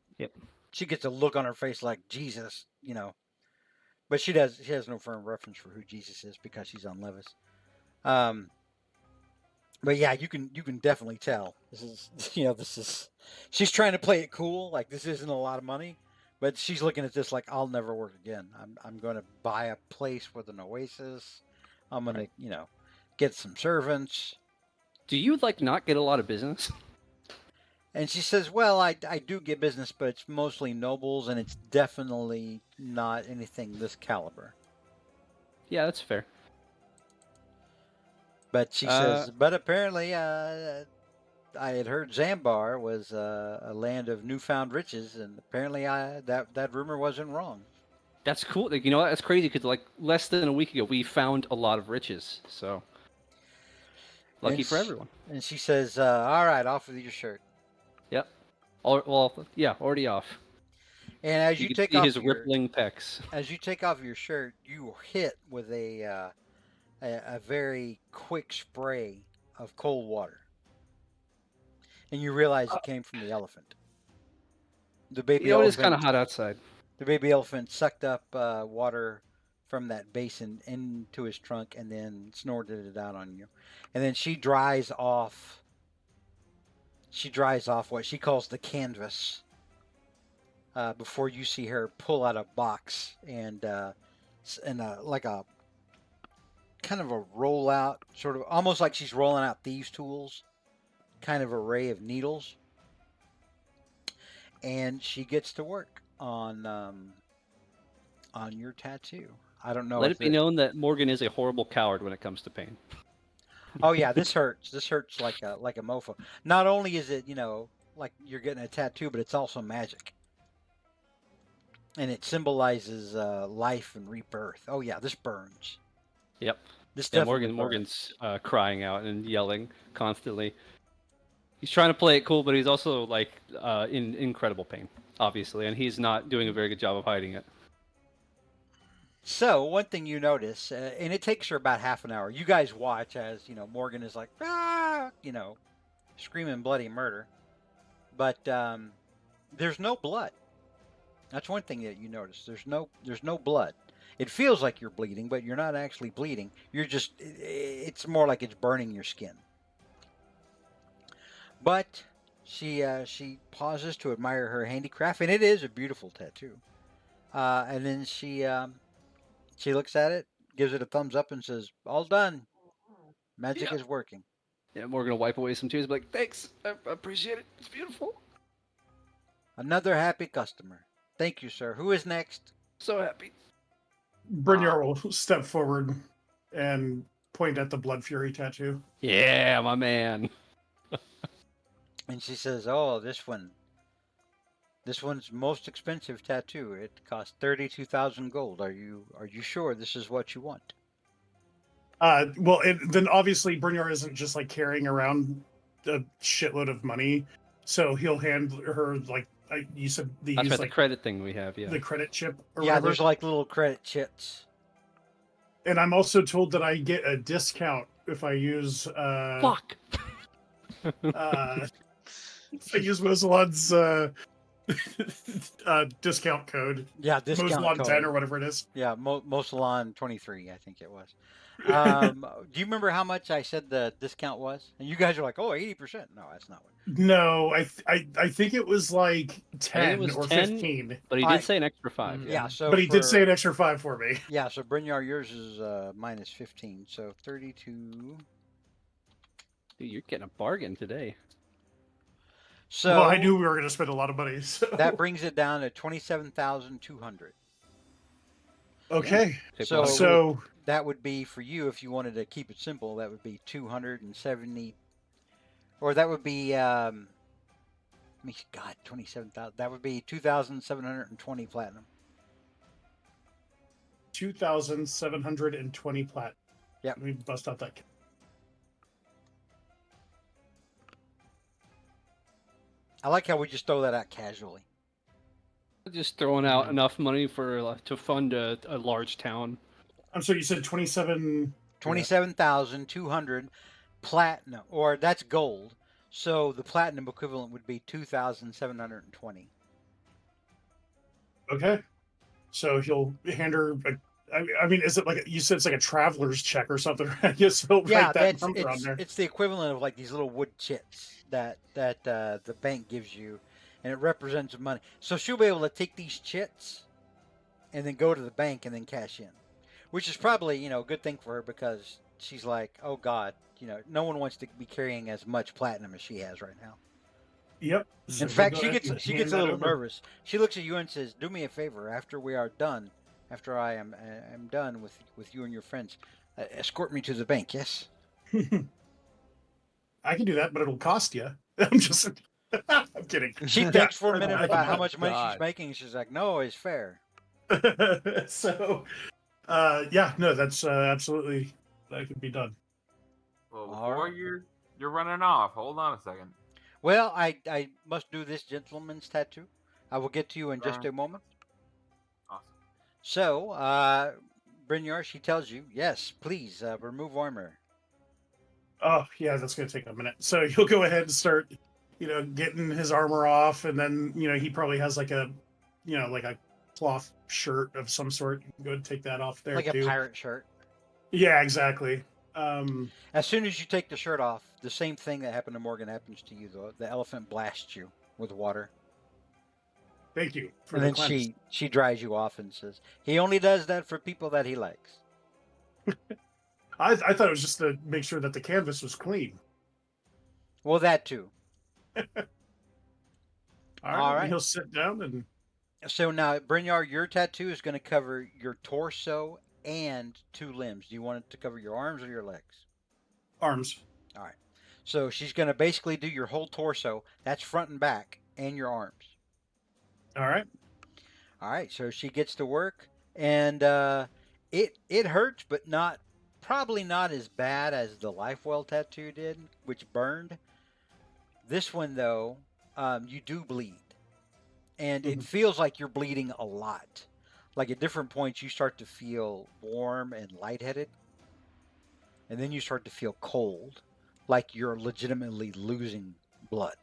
gets a look on her face like Jesus, but she has no firm reference for who Jesus is because she's on Levis. But yeah, you can definitely tell this is she's trying to play it cool, like this isn't a lot of money, but she's looking at this like, I'll never work again. I'm going to buy a place with an oasis. I'm going to get some servants. Do you not get a lot of business? And she says, "Well, I do get business, but it's mostly nobles, and it's definitely not anything this caliber." Yeah, that's fair. But she says, "But apparently, I had heard Zambar was a land of newfound riches, and apparently, that rumor wasn't wrong." That's cool. That's crazy because less than a week ago, we found a lot of riches. So lucky for everyone. And she says, "All right, off with your shirt." Yep. Already off. And as you can take see off his rippling pecs. As you take off your shirt, you hit with a very quick spray of cold water, and you realize it came from the elephant. The baby elephant. It's kind of hot outside. The baby elephant sucked up water from that basin into his trunk and then snorted it out on you. And then she dries off what she calls the canvas before you see her pull out a box and like a kind of a rollout, sort of almost like she's rolling out thieves' tools, kind of array of needles. And she gets to work on your tattoo. I don't know. Let it be known that Morgan is a horrible coward when it comes to pain. Oh yeah, this hurts. This hurts like a mofo. Not only is it like you're getting a tattoo, but it's also magic, and it symbolizes life and rebirth. Oh yeah, this burns. Yep. This definitely Morgan's crying out and yelling constantly. He's trying to play it cool, but he's also in incredible pain, obviously, and he's not doing a very good job of hiding it. So one thing you notice, and it takes her about half an hour. You guys watch as Morgan is like, screaming bloody murder, but there's no blood. That's one thing that you notice. There's no blood. It feels like you're bleeding, but you're not actually bleeding. You're just, it's more like it's burning your skin. But she pauses to admire her handicraft, and it is a beautiful tattoo. And then she looks at it, gives it a thumbs up, and says, "All done. Magic is working." Yeah, Morgan will wipe away some tears, be like, "Thanks, I appreciate it. It's beautiful." Another happy customer. Thank you, sir. Who is next? So happy. Brynjar will step forward and point at the Blood Fury tattoo. Yeah, my man. And she says, "Oh, this one. This one's most expensive tattoo. It costs 32,000 gold. Are you sure this is what you want? Well, then obviously Brynjar isn't just like carrying around a shitload of money, so he'll hand her like you said they That's use right, the like credit thing we have. Yeah. the credit chip or Yeah, whatever. there's like little credit chips. And I'm also told that I get a discount if I use Fuck. if I use Mosalon's discount code. Yeah, discount Mosalon code. 10 or whatever it is. Yeah, Mosalon 23, I think it was. Do you remember how much I said the discount was? And you guys are like, oh, 80%. No, that's not what. No, I think it was like 10 was or 10, 15. But he Alright. did say an extra 5. Yeah, so But he did say an extra 5 for me. Yeah, so Brynjar, yours is minus 15, so 32. Dude, you're getting a bargain today. So Well, I knew we were going to spend a lot of money. So. that brings it down to 27,200. Okay. So that would be for you if you wanted to keep it simple. That would be 270, or that would be God, 27,000. That would be 2,720 platinum. 2,720 plat. Yep. Let me bust out that. I like how we just throw that out casually. Just throwing out enough money for to fund a large town. I'm sorry, you said 27. 27,200 platinum, or that's gold. So the platinum equivalent would be 2,720. Okay. So he'll hand her. I mean, is it like you said? It's like a traveler's check or something. I guess he'll write that number on there. It's the equivalent of like these little wood chips that the bank gives you, and it represents money. So she'll be able to take these chits and then go to the bank and then cash in, which is probably a good thing for her because she's like, oh God, no one wants to be carrying as much platinum as she has right now. Yep. In fact, she gets a little nervous. She looks at you and says, "Do me a favor. After we are done, after I am done with you and your friends, escort me to the bank." Yes. I can do that, but it'll cost you. I'm just. I'm kidding. She thinks for a minute I- about how much money God. she's making. And she's like, "No, it's fair." So, yeah, no, that's absolutely that could be done. Well, All before right. you're running off, hold on a second. Well, I must do this gentleman's tattoo. I will get to you in just a moment. Awesome. So, Brynjar, she tells you, yes, please remove armor. Oh, yeah, that's gonna take a minute. So he'll go ahead and start, getting his armor off, and then he probably has like a, like a cloth shirt of some sort. You can go and take that off there Like too. a pirate shirt. Yeah, exactly. As soon as you take the shirt off, the same thing that happened to Morgan happens to you, though. The elephant blasts you with water. Thank you for And the then cleanse. she dries you off and says, he only does that for people that he likes. I thought it was just to make sure that the canvas was clean. Well, that too. All right. right. He'll sit down and. So now, Brynjar, your tattoo is going to cover your torso and 2 limbs. Do you want it to cover your arms or your legs? Arms. All right. So she's going to basically do your whole torso. That's front and back, and your arms. All right. All right. So she gets to work, and it hurts, but probably not as bad as the Lifewell tattoo did, which burned. This one, though, you do bleed, and it feels like you're bleeding a lot. Like at different points, you start to feel warm and lightheaded, and then you start to feel cold, like you're legitimately losing blood.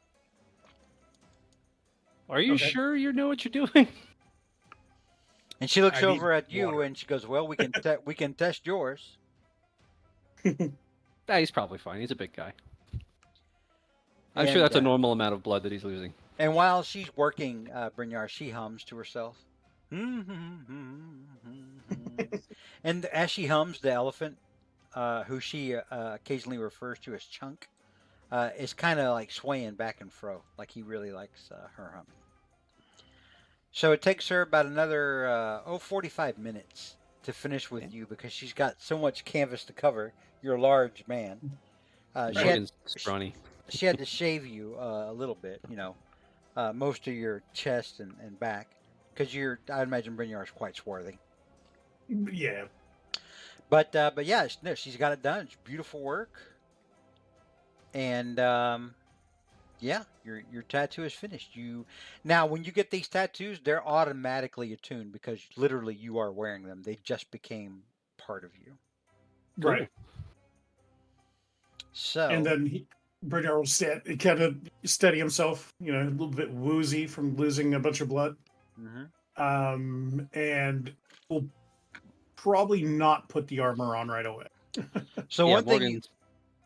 Are you Okay. sure you know what you're doing? And she looks I need over at you water. and she goes, "Well, we can we can test yours." He's probably fine. He's a big guy. I'm And, sure that's a normal amount of blood that he's losing. And while she's working, Brynjar, she hums to herself. And as she hums, the elephant, who she occasionally refers to as Chunk, is kind of like swaying back and fro, like he really likes her humming. So it takes her about another 45 minutes to finish with you because she's got so much canvas to cover. You're a large man. She had Morgan's scrawny. she had to shave you a little bit, most of your chest and back, because I imagine Brynjar is quite swarthy. Yeah. But yeah, no, she's got it done. It's beautiful work, and yeah, your tattoo is finished. Now when you get these tattoos, they're automatically attuned because literally you are wearing them. They just became part of you. Right. So And then Bernard will kind of steady himself, a little bit woozy from losing a bunch of blood. mhm. And will probably not put the armor on right away. So Yeah, one thing Morgan's.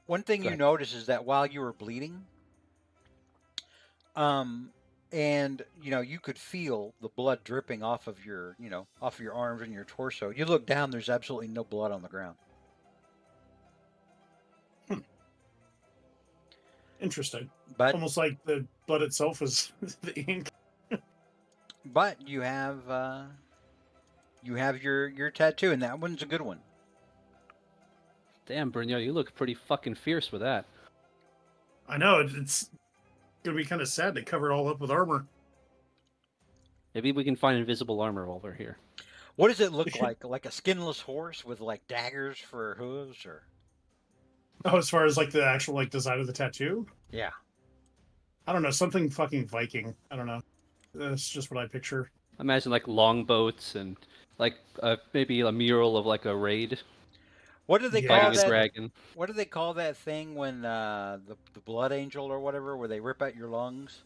Go you ahead. notice is that while you were bleeding, um, and you could feel the blood dripping off of your arms and your torso. You look down, there's absolutely no blood on the ground. Interesting. But Almost like the blood itself is the ink. you have your tattoo, and that one's a good one. Damn, Brunel, you look pretty fucking fierce with that. I know it's gonna be kind of sad to cover it all up with armor. Maybe we can find invisible armor while we're here. What does it look like? Like a skinless horse with like daggers for hooves, or Oh, as far as like the actual like design of the tattoo, yeah. I don't know, something fucking Viking. I don't know. That's just what I picture. Imagine like longboats and like maybe a mural of like a raid What do they Yeah. call fighting a that? dragon. What do they call that thing when the blood angel or whatever, where they rip out your lungs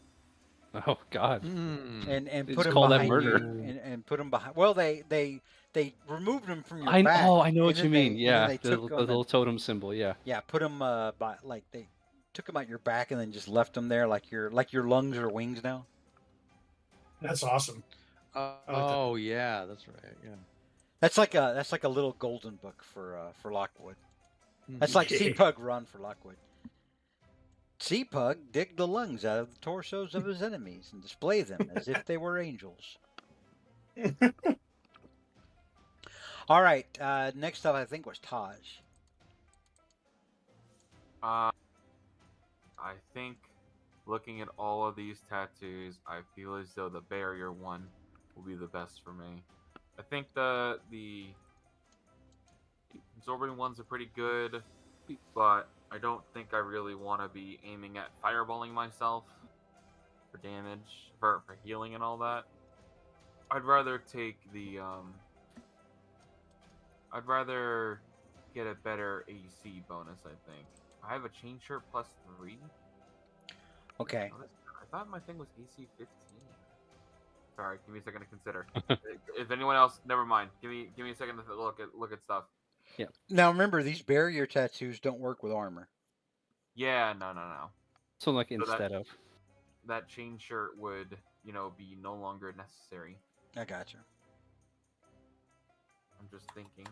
Oh God, and they put just them call that behind murder. you and put them behind? Well, they removed them from your I back, oh I know and what you then mean. they Yeah, the took them little and totem symbol. Yeah. put them by like they took them out your back and then just left them there like your lungs are wings now. That's awesome. I like that. Oh yeah, that's right. Yeah. That's like a little golden book for Lockwood. That's like Yeah. Sea Pug Run for Lockwood. Sea Pug dig the lungs out of the torsos of his enemies and display them as if they were angels. All right, next up I think was Taj. I think looking at all of these tattoos, I feel as though the barrier one will be the best for me. I think the absorbing ones are pretty good, but I don't think I really want to be aiming at fireballing myself for damage, for healing and all that. I'd rather take the I'd rather get a better AC bonus. I think I have a chain shirt +3. Okay. I thought my thing was AC 15. Sorry, give me a second to consider. If anyone else, never mind. Give me a second to look at stuff. Now remember, these barrier tattoos don't work with armor. Yeah, no. So like So instead of. that chain shirt would, be no longer necessary. I gotcha. I'm just thinking.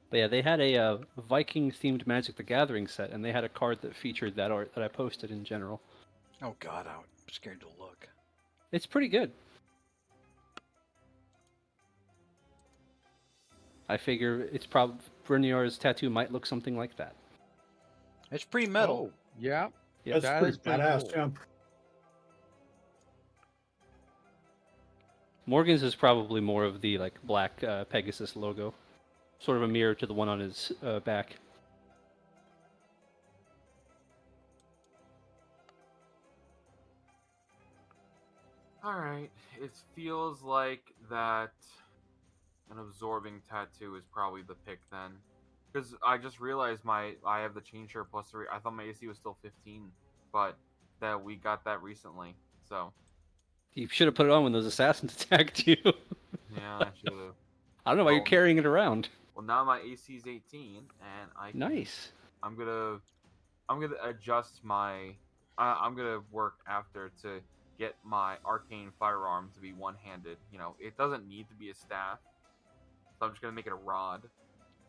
But yeah, they had a Viking themed Magic the Gathering set, and they had a card that featured that art that I posted in general. Oh God, I'm scared to look. It's pretty good. I figure it's probably Brynjar's tattoo might look something like that. It's pretty metal. Oh, yeah. Yep. That's That pretty is pretty badass. cool. Yeah. Morgan's is probably more of the like black Pegasus logo, sort of a mirror to the one on his back. Alright, it feels like that an absorbing tattoo is probably the pick then. Because I just realized I have the chain shirt +3. I thought my AC was still 15, but that we got that recently. So You should have put it on when those assassins attacked you. yeah, I should have. I don't know why you're Well- carrying it around. Well, now my AC is 18, and Nice. I'm gonna adjust my. I'm gonna work after to get my arcane firearm to be one-handed. It doesn't need to be a staff, so I'm just gonna make it a rod,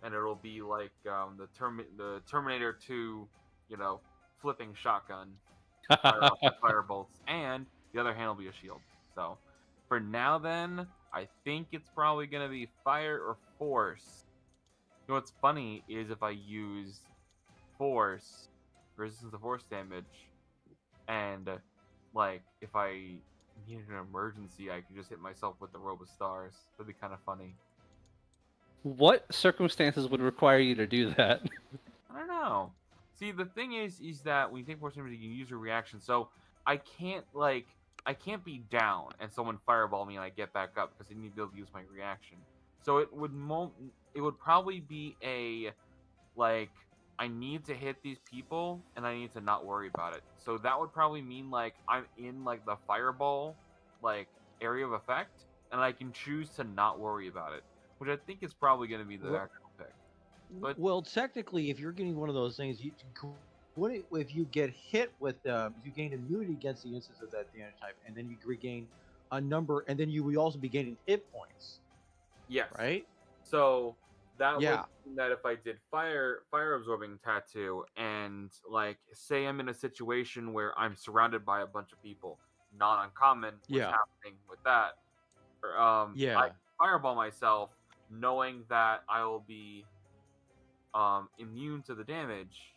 and it'll be like the Terminator 2, flipping shotgun, fire off the fire bolts, and the other hand will be a shield. So, for now, then I think it's probably gonna be fire or force. What's funny is if I use force, resistance to force damage, and like if I needed an emergency, I could just hit myself with the robe of stars. That'd be kind of funny. What circumstances would require you to do that? I don't know. See, the thing is that when you take force damage, you can use your reaction. So I can't I can't be down and someone fireball me and I get back up because I need to be able to use my reaction. So it would probably be a like I need to hit these people and I need to not worry about it. So that would probably mean like I'm in like the fireball like area of effect and I can choose to not worry about it, which I think is probably going to be the Well- actual pick. But Well, technically, if you're getting one of those things, if you get hit with, you gain immunity against the instance of that damage type, and then you regain a number, and then you would also be gaining hit points, yes, right? so that Yeah. would mean that if I did fire absorbing tattoo and like say I'm in a situation where I'm surrounded by a bunch of people, not uncommon what's Yeah. happening with that. Or, I Yeah. can fireball myself knowing that I will be immune to the damage,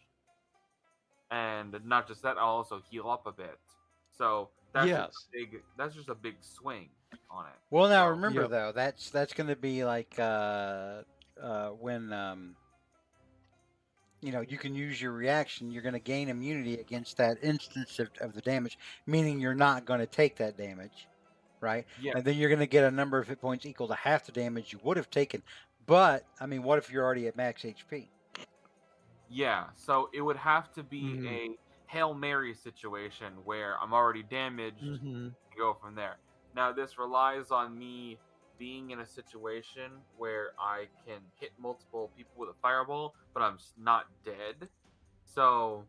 and not just that, I'll also heal up a bit. So Yes. that's just a big swing on it. Well, now So- remember Yep. though, that's going to be like when you can use your reaction. You're going to gain immunity against that instance of the damage, meaning you're not going to take that damage, right? Yeah. And then you're going to get a number of hit points equal to half the damage you would have taken. But I mean, what if you're already at max HP? Yeah, so it would have to be Mhm. a Hail Mary situation where I'm already damaged Mm-hmm. and go from there. Now, this relies on me being in a situation where I can hit multiple people with a fireball, but I'm not dead. So,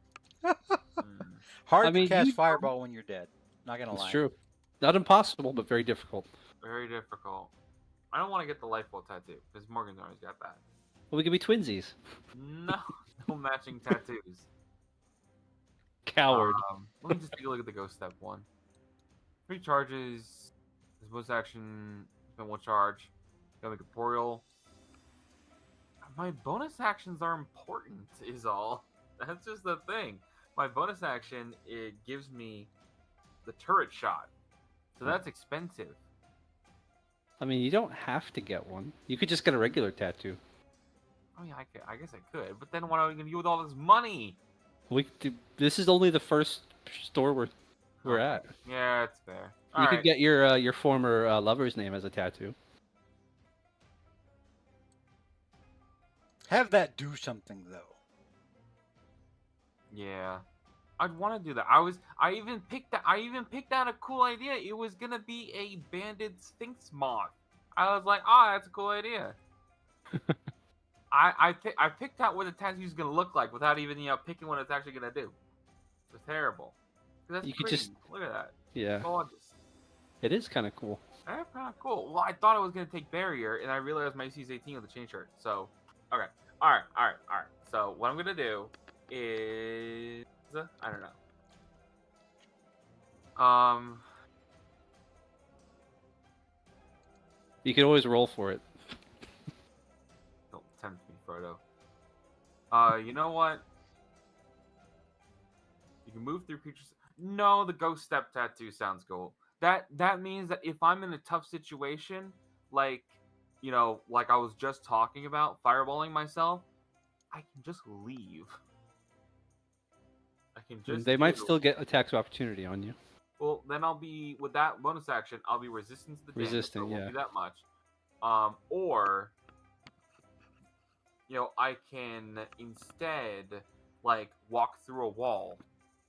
Hard I mean, to cast you- fireball when you're dead. Not gonna It's lie. true. Not impossible, but very difficult. very difficult. I don't want to get the Lifebolt tattoo because Morgan's always got that. Well, we could be twinsies. No, no matching tattoos. Coward. Let me just take a look at the Ghost Step one. 3 charges. His bonus action. Spend 1 charge. Got the corporeal. My bonus actions are important, is all. That's just the thing. My bonus action, it gives me the turret shot. So that's expensive. I mean, you don't have to get one. You could just get a regular tattoo. Oh yeah, I guess I could. But then what are we gonna do with all this money? This is only the first store we're Okay. at. Yeah, it's fair. You could get your former lover's name as a tattoo. Have that do something though. Yeah, I'd want to do that. I even picked out a cool idea. It was gonna be a banded sphinx moth. I was like, that's a cool idea. I picked out what the tattoo's gonna look like without even picking what it's actually gonna do. It's terrible. 'Cause that's You could pretty. just- Look at that. Yeah, Gorgeous. it is kind of cool. That's kind of cool. Well, I thought I was gonna take barrier, and I realized my AC is 18 with the chain shirt. So, okay, all right. So what I'm gonna do is I don't know. You could always roll for it. Don't tempt me, Frodo. You know what? You can move through creatures. No, the ghost step tattoo sounds cool. That means that if I'm in a tough situation, like like I was just talking about, fireballing myself, I can just leave. I can just. They might do- still get attacks of opportunity on you. Well, then I'll be with that bonus action. I'll be resistant to the damage. Resistant, so it won't yeah. be that much. Or I can instead like walk through a wall.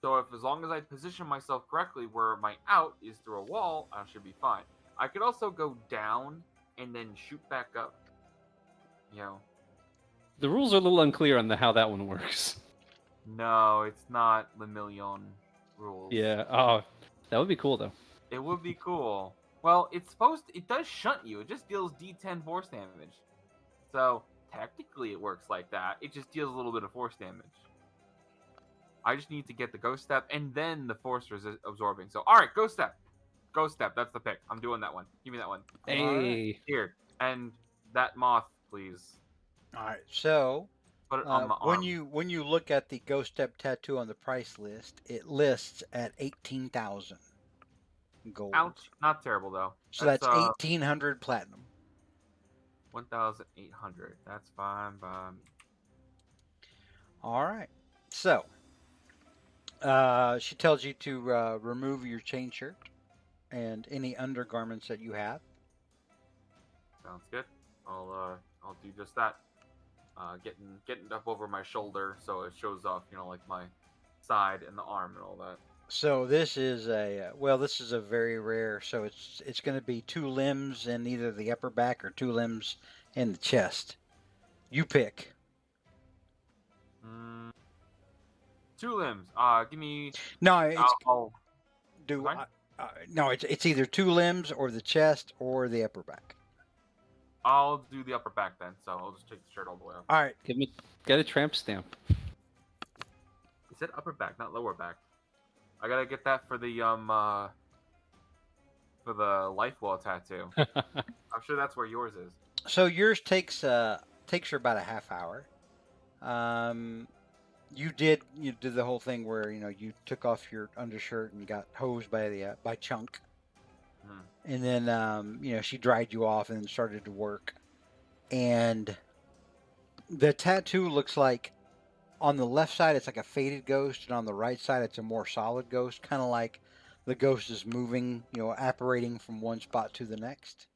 So as long as I position myself correctly where my out is through a wall, I should be fine. I could also go down and then shoot back up. The rules are a little unclear on how that one works. No, it's not the million rules. Yeah. Oh, that would be cool though. It would be cool. Well, it does shunt you. It just deals D10 force damage. So, technically it works like that. It just deals a little bit of force damage. I just need to get the ghost step and then the force absorbing. So, all right, ghost step. Ghost step, that's the pick. I'm doing that one. Give me that one. Hey. Here. And that moth, please. All right. So Put it on my when arm. you look at the Ghost Step tattoo on the price list, it lists at 18,000 gold. Ouch. Not terrible though. So That's that's 1,800 platinum. 1,800. That's fine by me. All right. So she tells you to remove your chain shirt and any undergarments that you have. Sounds good. I'll do just that. Getting up over my shoulder so it shows off, like my side and the arm and all that. So this is this is a very rare. So it's going to be 2 limbs in either the upper back or 2 limbs in the chest. You pick. 2 limbs. Give me. No, it's I'll do. Fine. No, it's either 2 limbs or the chest or the upper back. I'll do the upper back then. So I'll just take the shirt all the way up. All right. Get a tramp stamp. It said upper back, not lower back. I gotta get that for the life well tattoo. I'm sure that's where yours is. So yours takes her about a half hour. You did the whole thing where you took off your undershirt and got hosed by Chunk, and then she dried you off and then started to work, and the tattoo looks like on the left side it's like a faded ghost, and on the right side it's a more solid ghost, kind of like the ghost is moving, apparating from one spot to the next.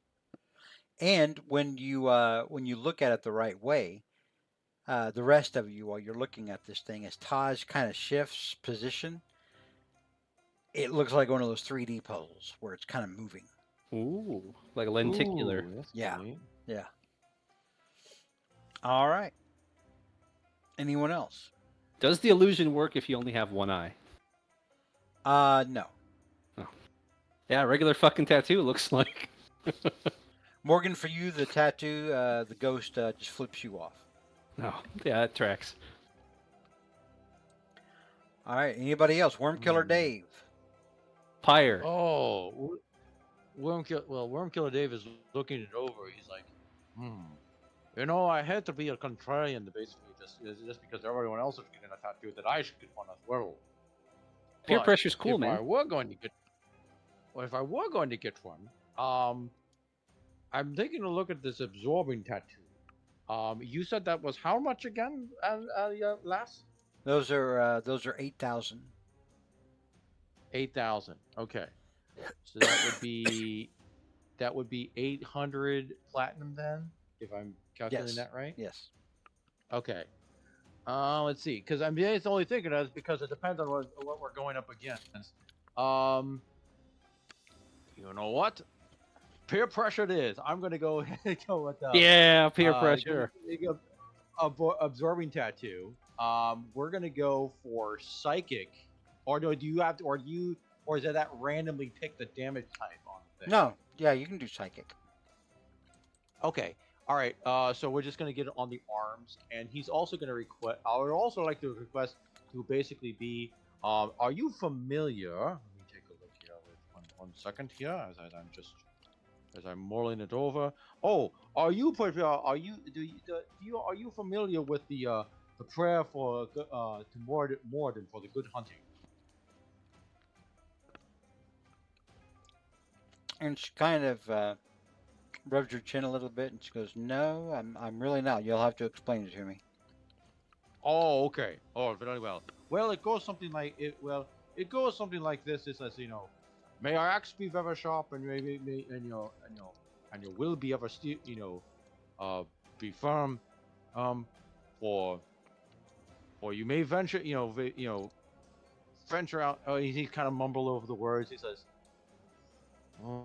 And when you look at it the right way, the rest of you, while you're looking at this thing, as Taj kind of shifts position, it looks like one of those 3D puzzles where it's kind of moving. Ooh, like a lenticular. Ooh, that's Yeah. neat. Yeah. All right. Anyone else? Does the illusion work if you only have one eye? No. Yeah, regular fucking tattoo looks like. Morgan, for you, the tattoo, the ghost just flips you off. No, yeah, that tracks. All right. Anybody else? Worm Killer Dave. Pyre. Oh, Worm Killer Dave is looking it over. He's like, I had to be a contrarian, basically, just because everyone else is getting a tattoo, that I should get one as well. Peer But pressure's cool, if man. I were going to get one, I'm taking a look at this absorbing tattoo. You said that was how much again, last? Those are 8,000. 8,000. Okay, so that would be 800 platinum then, if I'm calculating that right. Yes. Okay. Let's see, because I'm it's only thinking of because it depends on what we're going up against. You know what? Peer pressure it is. I'm gonna go ahead and go with Yeah, peer pressure. Absorbing tattoo. We're gonna go for psychic, or do you have to, or is it that randomly pick the damage type on the thing? No. Yeah, you can do psychic. Okay. All right. So we're just gonna get it on the arms, and he's also gonna request. I would also like to request to basically be. Are you familiar? Let me take a look here. With one second here, as I'm mulling it over. Oh, are you familiar with the prayer for to Morden for the good hunting? And she kind of rubs her chin a little bit, and she goes, "No, I'm really not. You'll have to explain it to me." Oh, okay. Oh, very well. Well, it goes something like it goes something like this. It says, may our axe be ever sharp, and and your will be ever be firm. For you may venture, venture out. Oh, he kind of mumbled over the words. He says, "Oh,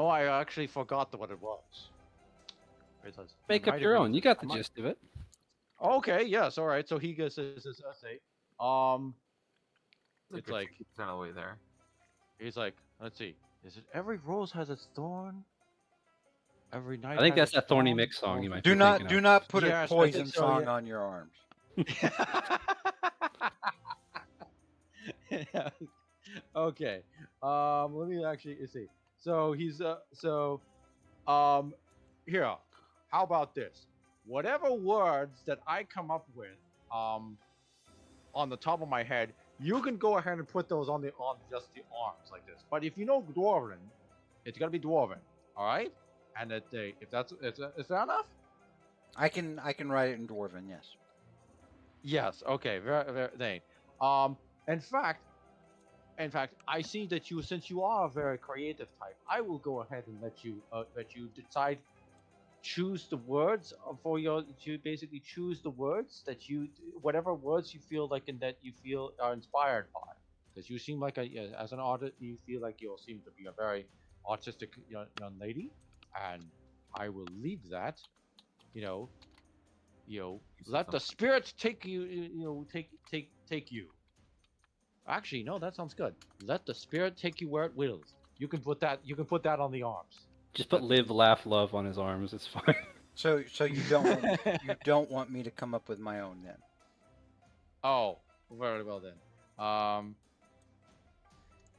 I actually forgot what it was." He says, Make up your own. You got the gist of it. Okay, yes, all right. So he says, essay. It's like 60% of the way there. He's like, let's see. Is it every rose has its thorn? Every night. I think has that's its that Thorny dawn? Mix song you might Do be not thinking of. put Yes, a I poison think so, song yeah. on your arms. Okay. Let me actually see. So he's here. How about this? whatever words that I come up with, on the top of my head, you can go ahead and put those on just the arms like this. But if you know Dwarven, it's gonna be Dwarven, all right? And that if that's is that enough? I can write it in Dwarven. Yes. Yes. Okay. Very, very. In fact, I see that since you are a very creative type, I will go ahead and let you decide, choose the words to basically choose the words that whatever words you feel like and that you feel are inspired by, because you seem like as an artist, you feel like you'll seem to be a very artistic young lady, and I will leave that, you know, let the spirits take you, take you. Actually, no, that sounds good. Let the spirit take you where it wills. You can put that. You can put that on the arms. Just put live, laugh, love on his arms. It's fine. So you don't want me to come up with my own then? Oh, very well then.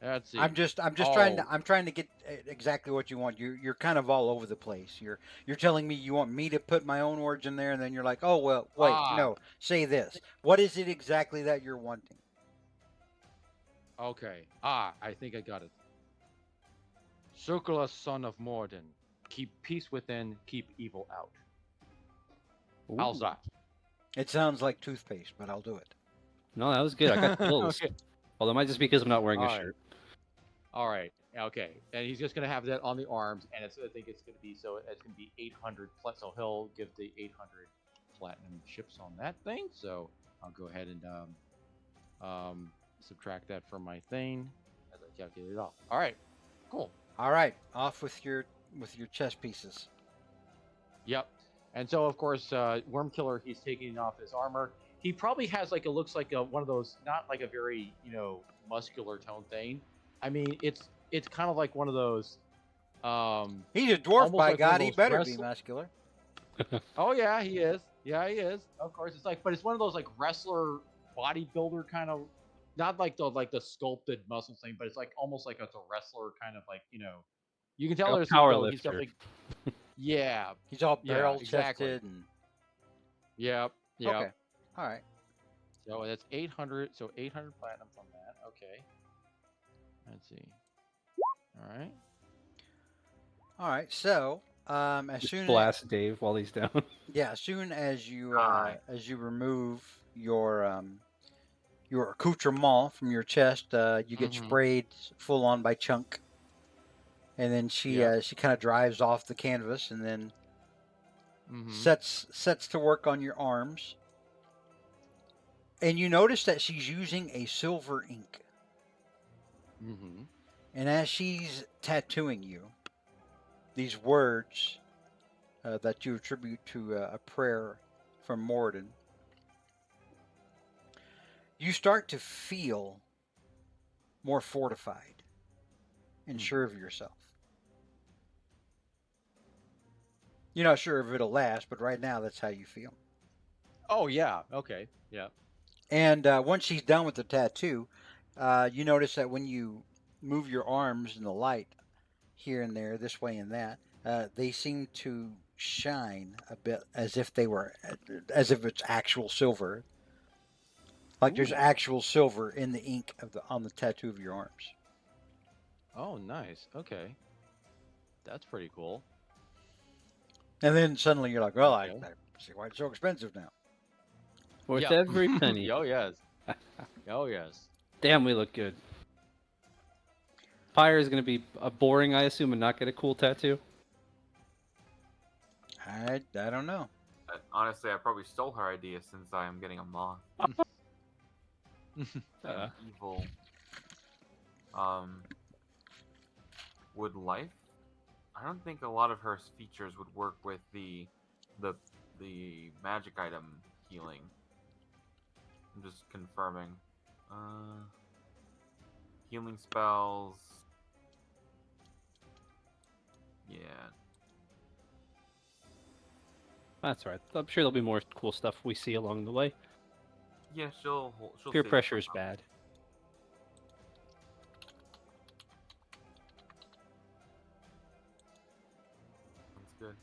Let's see. I'm just trying to get exactly what you want. You're kind of all over the place. You're telling me you want me to put my own words in there, and then you're like, oh well, wait, no, say this. What is it exactly that you're wanting? Okay. I think I got it. Circulus, son of Morden, keep peace within, keep evil out. How's that? It sounds like toothpaste, but I'll do it. No, that was good. I got chills. Okay. Although it might just be because I'm not wearing a All right. shirt. All right. Okay. And he's just gonna have that on the arms, and I think it's gonna be 800 plus. So he'll give the 800 platinum chips on that thing. So I'll go ahead and subtract that from my thing as I calculate it off. All right. Cool. All right, off with your chess pieces. Yep. And so, of course, Worm Killer, he's taking off his armor. He probably has it looks like one of those, not like a very, muscular tone thing. I mean, it's kind of like one of those. He's a dwarf, by like God. He better be muscular. Oh yeah, he is. Yeah, he is. Of course, but it's one of those like wrestler, bodybuilder kind of, not like the sculpted muscle thing, but it's almost like it's a wrestler kind of you can tell A there's power he's got lifter. yeah, He's all yeah, barrel exactly. chested and. Yep. Okay. All right. So that's 800. So 800 platinum from that. Okay. Let's see. All right. All right. So, as Just soon blast Dave while he's down. as soon as you Hi. remove your accoutrement from your chest, you get Mhm. sprayed full on by Chunk, and then she kind of drives off the canvas and then Mhm. sets to work on your arms. And you notice that she's using a silver ink. Mhm. And as she's tattooing you, these words that you attribute to a prayer from Morden, you start to feel more fortified and sure of yourself. You're not sure if it'll last, but right now that's how you feel. Oh yeah. Okay. Yeah. And once she's done with the tattoo, you notice that when you move your arms in the light here and there, this way and that, they seem to shine a bit as if it's actual silver. Like there's Ooh. actual silver in the ink on the tattoo of your arms. Oh, nice. Okay. That's pretty cool. And then suddenly you're like, well, Okay. I see why it's so expensive now. Worth Yeah. every penny. Oh yes. Oh yes. Damn, we look good. Pyre is going to be boring, I assume, and not get a cool tattoo. I don't know. Honestly, I probably stole her idea since I am getting a moth. An evil. Would life? I don't think a lot of her features would work with the magic item healing. I'm just confirming. Healing spells. Yeah. That's all right. I'm sure there'll be more cool stuff we see along the way. Yeah, she'll Peer save pressure it is somehow. bad. That's good.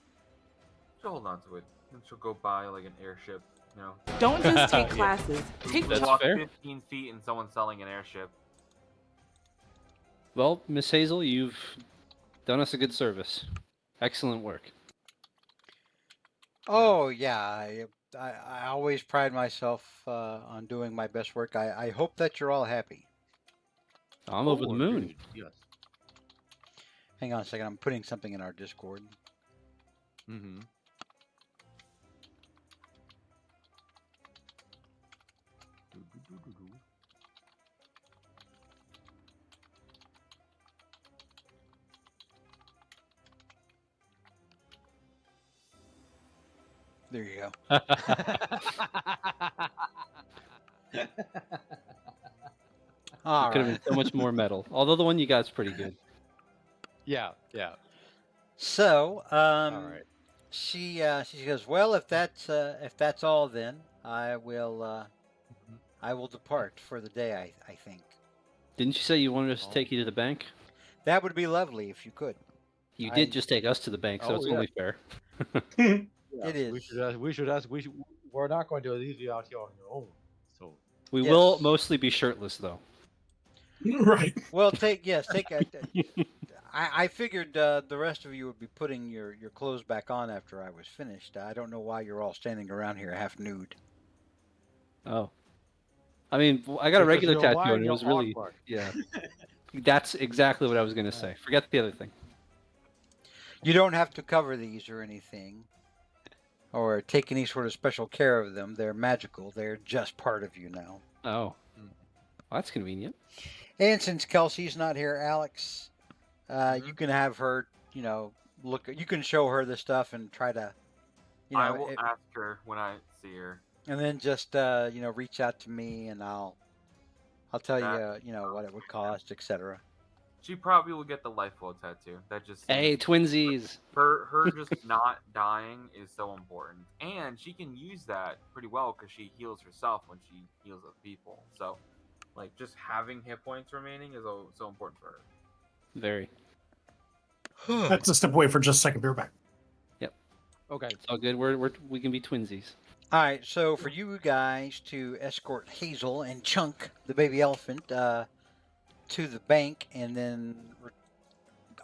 She'll hold on to it. And she'll go buy like an airship. You know, Don't just take Yeah. classes. Take we That's walk fair. 15 feet and someone's selling an airship. Well, Miss Hazel, you've done us a good service. Excellent work. Oh yeah, I always pride myself on doing my best work. I hope that you're all happy. I'm over the Oh, moon. agreed, yes. Hang on a second. I'm putting something in our Discord. Mm-hmm. There you go. All Could have right. been so much more metal. Although the one you got is pretty good. Yeah, yeah. So, All right. she goes, well, if that's all, then I will depart for the day. I think Didn't you say you wanted us to Oh. take you to the bank? that would be lovely if you could. You I- did just take us to the bank, so Oh, it's yeah. only fair. Yeah, It is. We're not going to leave you out here on your own. So We Yes. will mostly be shirtless, though. Right. Well, take a. I figured the rest of you would be putting your clothes back on after I was finished. I don't know why you're all standing around here half nude. Oh. I mean, I got a Because regular you're tattoo, lying, and it you're was really... awkward. Yeah. That's exactly what I was going to say. Forget the other thing. You don't have to cover these or anything, or take any sort of special care of them. They're magical. They're just part of you now. Oh. Well, that's convenient. And since Kelsey's not here, Alex, Mhm. you can have her, look. You can show her the stuff and try to, I will ask her when I see her. and then just reach out to me, and I'll tell you, what it would cost, etc. She probably will get the lifeboat tattoo. That just seems- Hey, twinsies. her just not dying is so important, and she can use that pretty well because she heals herself when she heals other people. So, like, just having hit points remaining is so important for her. Very. That's a step away for just a second. Beer back. okay. It's all good. We can be twinsies. All right, so for you guys to escort Hazel and Chunk, the baby elephant, to the bank, and then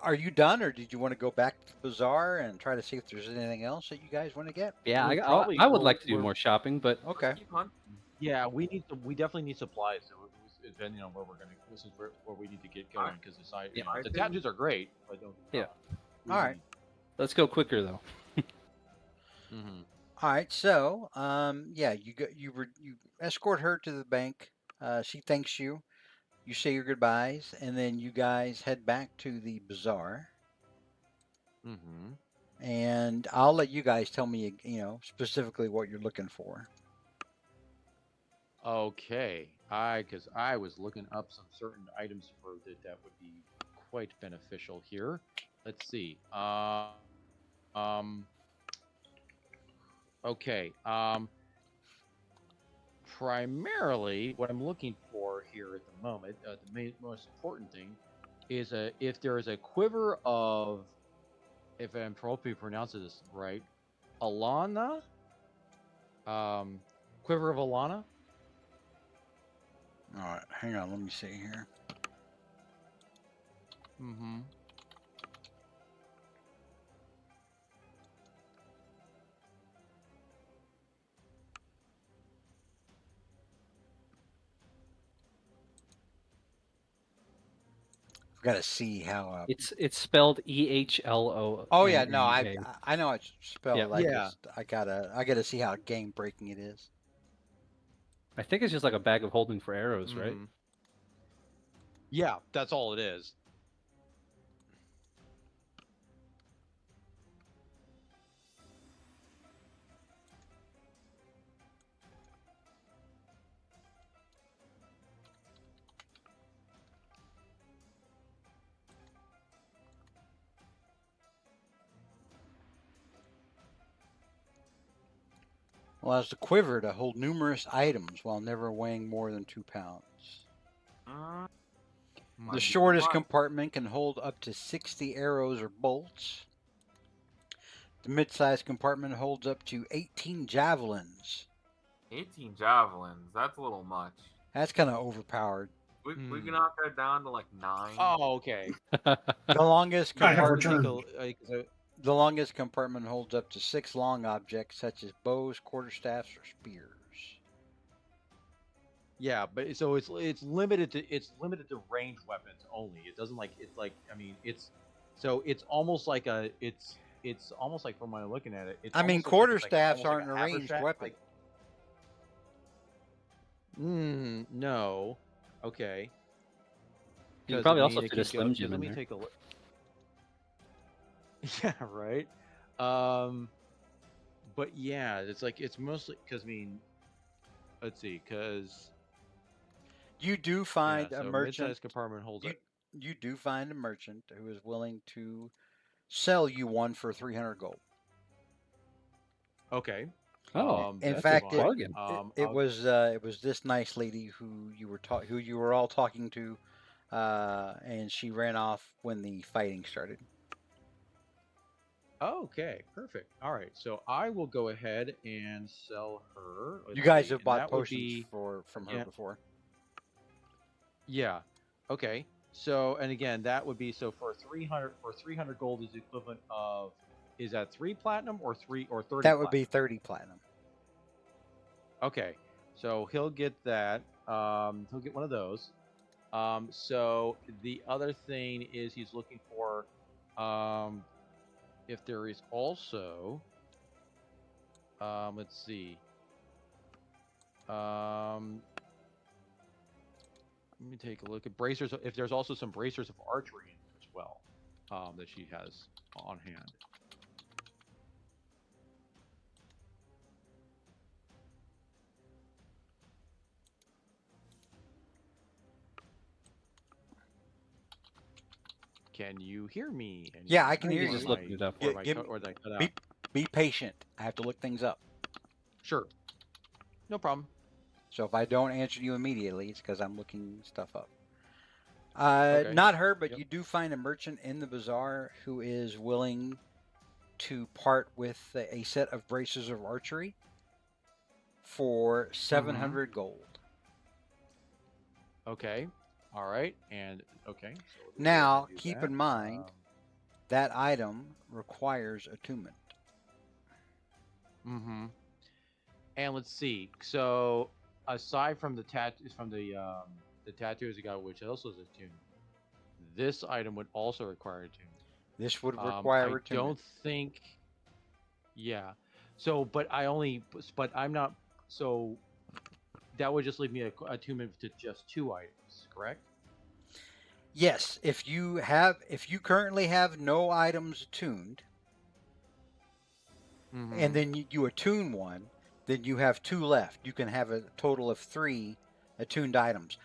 are you done, or did you want to go back to the bazaar and try to see if there's anything else that you guys want to get? Yeah, We're I probably- I would we're- like to do we're- more shopping, but Okay. Keep hunting. Yeah, we definitely need supplies. So depending on where we're gonna, this is where we need to get going because the side, Yeah, I the think- tattoos are great, but don't. Yeah. we All right. need- let's go quicker, though. Mhm. All right, so you escort her to the bank. She thanks you. You say your goodbyes, and then you guys head back to the bazaar. Mhm. And I'll let you guys tell me, specifically what you're looking for. Okay, because I was looking up some certain items for that would be quite beneficial here. Let's see. Okay. Primarily, what I'm looking for here at the moment, the most important thing, is if there is a quiver of, if I'm probably pronouncing this right, Alana. Quiver of Alana. All right, hang on. Let me see here. Mm-hmm. I've got to see how. It's spelled EHLO. Oh yeah, no, I know it's spelled. Yep. Yeah. I gotta see how game breaking it is. I think it's just like a bag of holding for arrows, right? Mhm. Yeah, that's all it is. Allows the quiver to hold numerous items while never weighing more than 2 pounds. Might The be shortest a lot. compartment can hold up to 60 arrows or bolts. The mid-sized compartment holds up to 18 javelins. 18 javelins. That's a little much. That's kind of overpowered. We can knock that down to like 9. Oh, okay. The longest I have compartment, returned. the longest compartment holds up to 6 long objects such as bows, quarterstaffs, or spears. Yeah, but so it's limited to ranged weapons only. It doesn't like it's like I mean it's so it's almost like it's almost like from what I'm looking at it. It's I mean, almost like quarterstaffs almost like aren't a ranged haversack, weapon. No. Okay. You 'Cause, probably I also mean, it fit a could go- Slim just Jim Let in me there. take a look. Yeah, right. But yeah, it's like it's mostly because I mean, let's see, because You do find a so merchant. mid-sized compartment holds You, it. you do find a merchant who is willing to sell you one for 300 gold. Okay. Oh, In that's fact, fine. bargain. it was this nice lady who you were all talking to, and she ran off when the fighting started. Okay, perfect. All right, so I will go ahead and sell her. You let's guys see, have and bought that would potions be- from her yeah. before. Yeah. Okay. So, and again, that would be so for 300 gold is the equivalent of is that 3 platinum or 30 That would platinum? be 30 platinum. Okay. So he'll get that. He'll get one of those. So the other thing is he's looking for if there is also let's see. Let me take a look at bracers. If there's also some bracers of archery in there as well, that she has on hand. Can you hear me? Yeah, I can hear He's you. just looking it up. Gi- give me- Or did I cut out? Be, be patient. I have to look things up. Sure. No problem. So if I don't answer you immediately, it's because I'm looking stuff up. Okay. Not her, but Yep. you do find a merchant in the bazaar who is willing to part with a set of bracers of archery for 700 gold. Okay. All right. And okay. So we'll go Now, ahead and do keep that. in mind, that item requires attunement. Mm-hmm. And let's see. So aside from the tattoos, from the tattoos you got, which also is attunement, this item would also require attunement. This would require I attunement. don't think. Yeah. So, but I'm not. So that would just leave me a attunement to just 2 items, correct? Yes, if you currently have no items attuned, and then you attune one, then you have 2 left. You can have a total of 3 attuned items.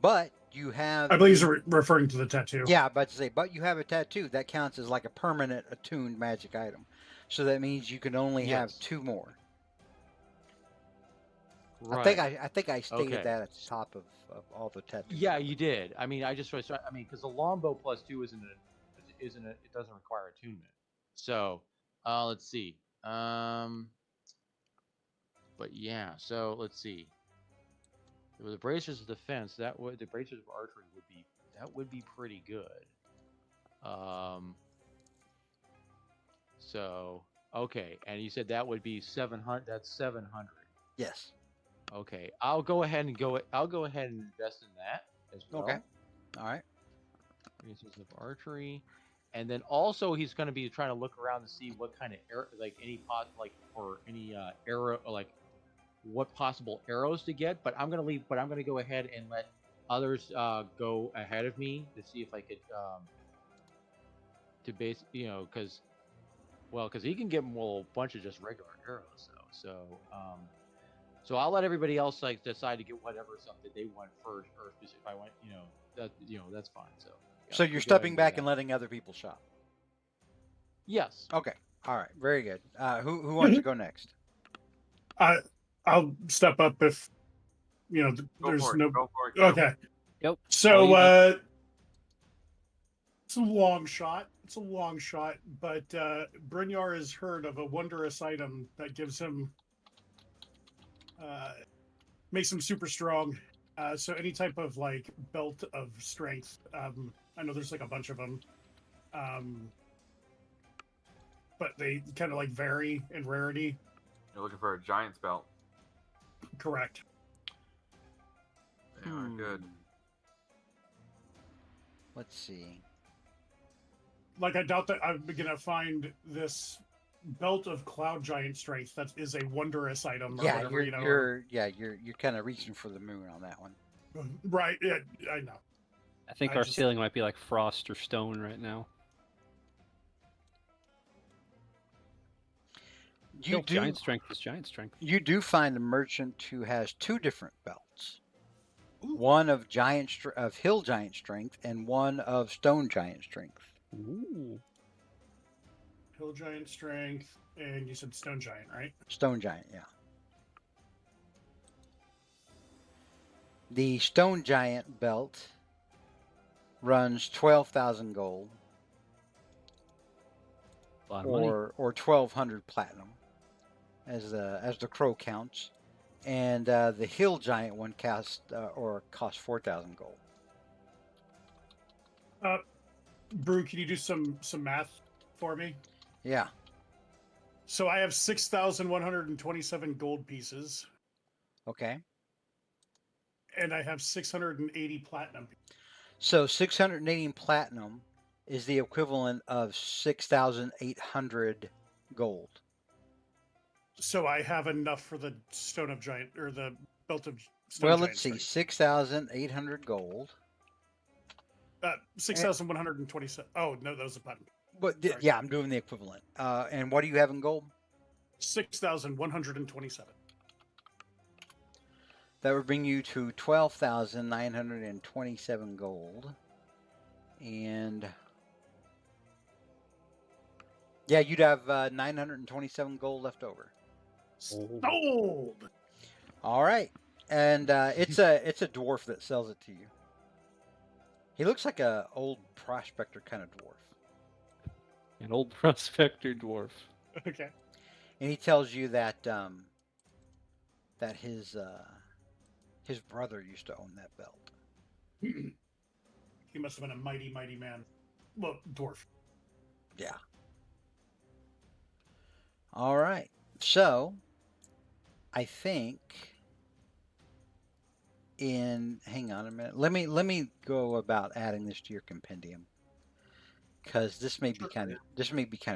But you have. I believe you're referring to the tattoo. Yeah, about to say, but you have a tattoo that counts as like a permanent attuned magic item. So that means you can only have Yes. 2 more. Right. I think I stated Okay. that at the top of all the tattoos. Yeah, you did. I mean, I mean, because the longbow +2 isn't it doesn't require attunement. So, let's see. But yeah, so let's see. With the bracers of defense, the bracers of archery would be pretty good. So okay, and you said that would be 700. That's 700. Yes. Okay, I'll go ahead and invest in that as well. Okay. All right. Bracers of archery, and then also he's going to be trying to look around to see what kind of arrow, like any arrow, like what possible arrows to get. But I'm going to go ahead and let others go ahead of me to see if I could to base, because he can get a bunch of just regular arrows though. So I'll let everybody else decide to get whatever stuff that they want first, or if I want, that's fine. So. Yeah, So we'll you're go stepping ahead and do back that. and letting other people shop. Yes. Okay. All right. Very good. Who wants to go next? I'll step up if Go there's for it. no. Go for it. Okay. Yep. So All you it's a long shot, it's a long shot, but Brynjar has heard of a wondrous item that gives him, makes him super strong. So any type of like belt of strength. I know there's like a bunch of them, but they kind of like vary in rarity. You're looking for a giant's belt. Correct. They are good. Let's see. Like I doubt that I'm gonna find this belt of cloud giant strength that is a wondrous item or Yeah, whatever, you know. you're kind of reaching for the moon on that one. Right. Yeah, I know. I think I our just- ceiling might be like frost or stone right now. You Still, do giant strength is giant strength. you do find a merchant who has two different belts. Ooh. One of hill giant strength and one of stone giant strength. Ooh. Hill giant strength, and you said stone giant, right? Stone giant, yeah. The stone giant belt runs 12,000 gold A lot of money. or 1,200 platinum, as the crow counts, and the hill giant one costs 4,000 gold. Brew, can you do some math for me? Yeah. So I have 6,127 gold pieces, Okay. and I have 680 platinum. So 680 platinum is the equivalent of 6,800 gold. So I have enough for the stone of giant or the belt of stone Well, giant let's see, strength. 6,800 gold. 6,127. Oh no, that was a platinum. But Sorry. yeah, I'm doing the equivalent. And what do you have in gold? 6,127. That would bring you to 12,927 gold. And yeah, you'd have 927 gold left over. Sold. All right, and it's a dwarf that sells it to you. He looks like a old prospector kind of dwarf, An old prospector dwarf. Okay. and he tells you that that his brother used to own that belt. He must have been a mighty, mighty man. Well, dwarf. Yeah. All right. So, I think hang on a minute. Let me go about adding this to your compendium, because this may be kind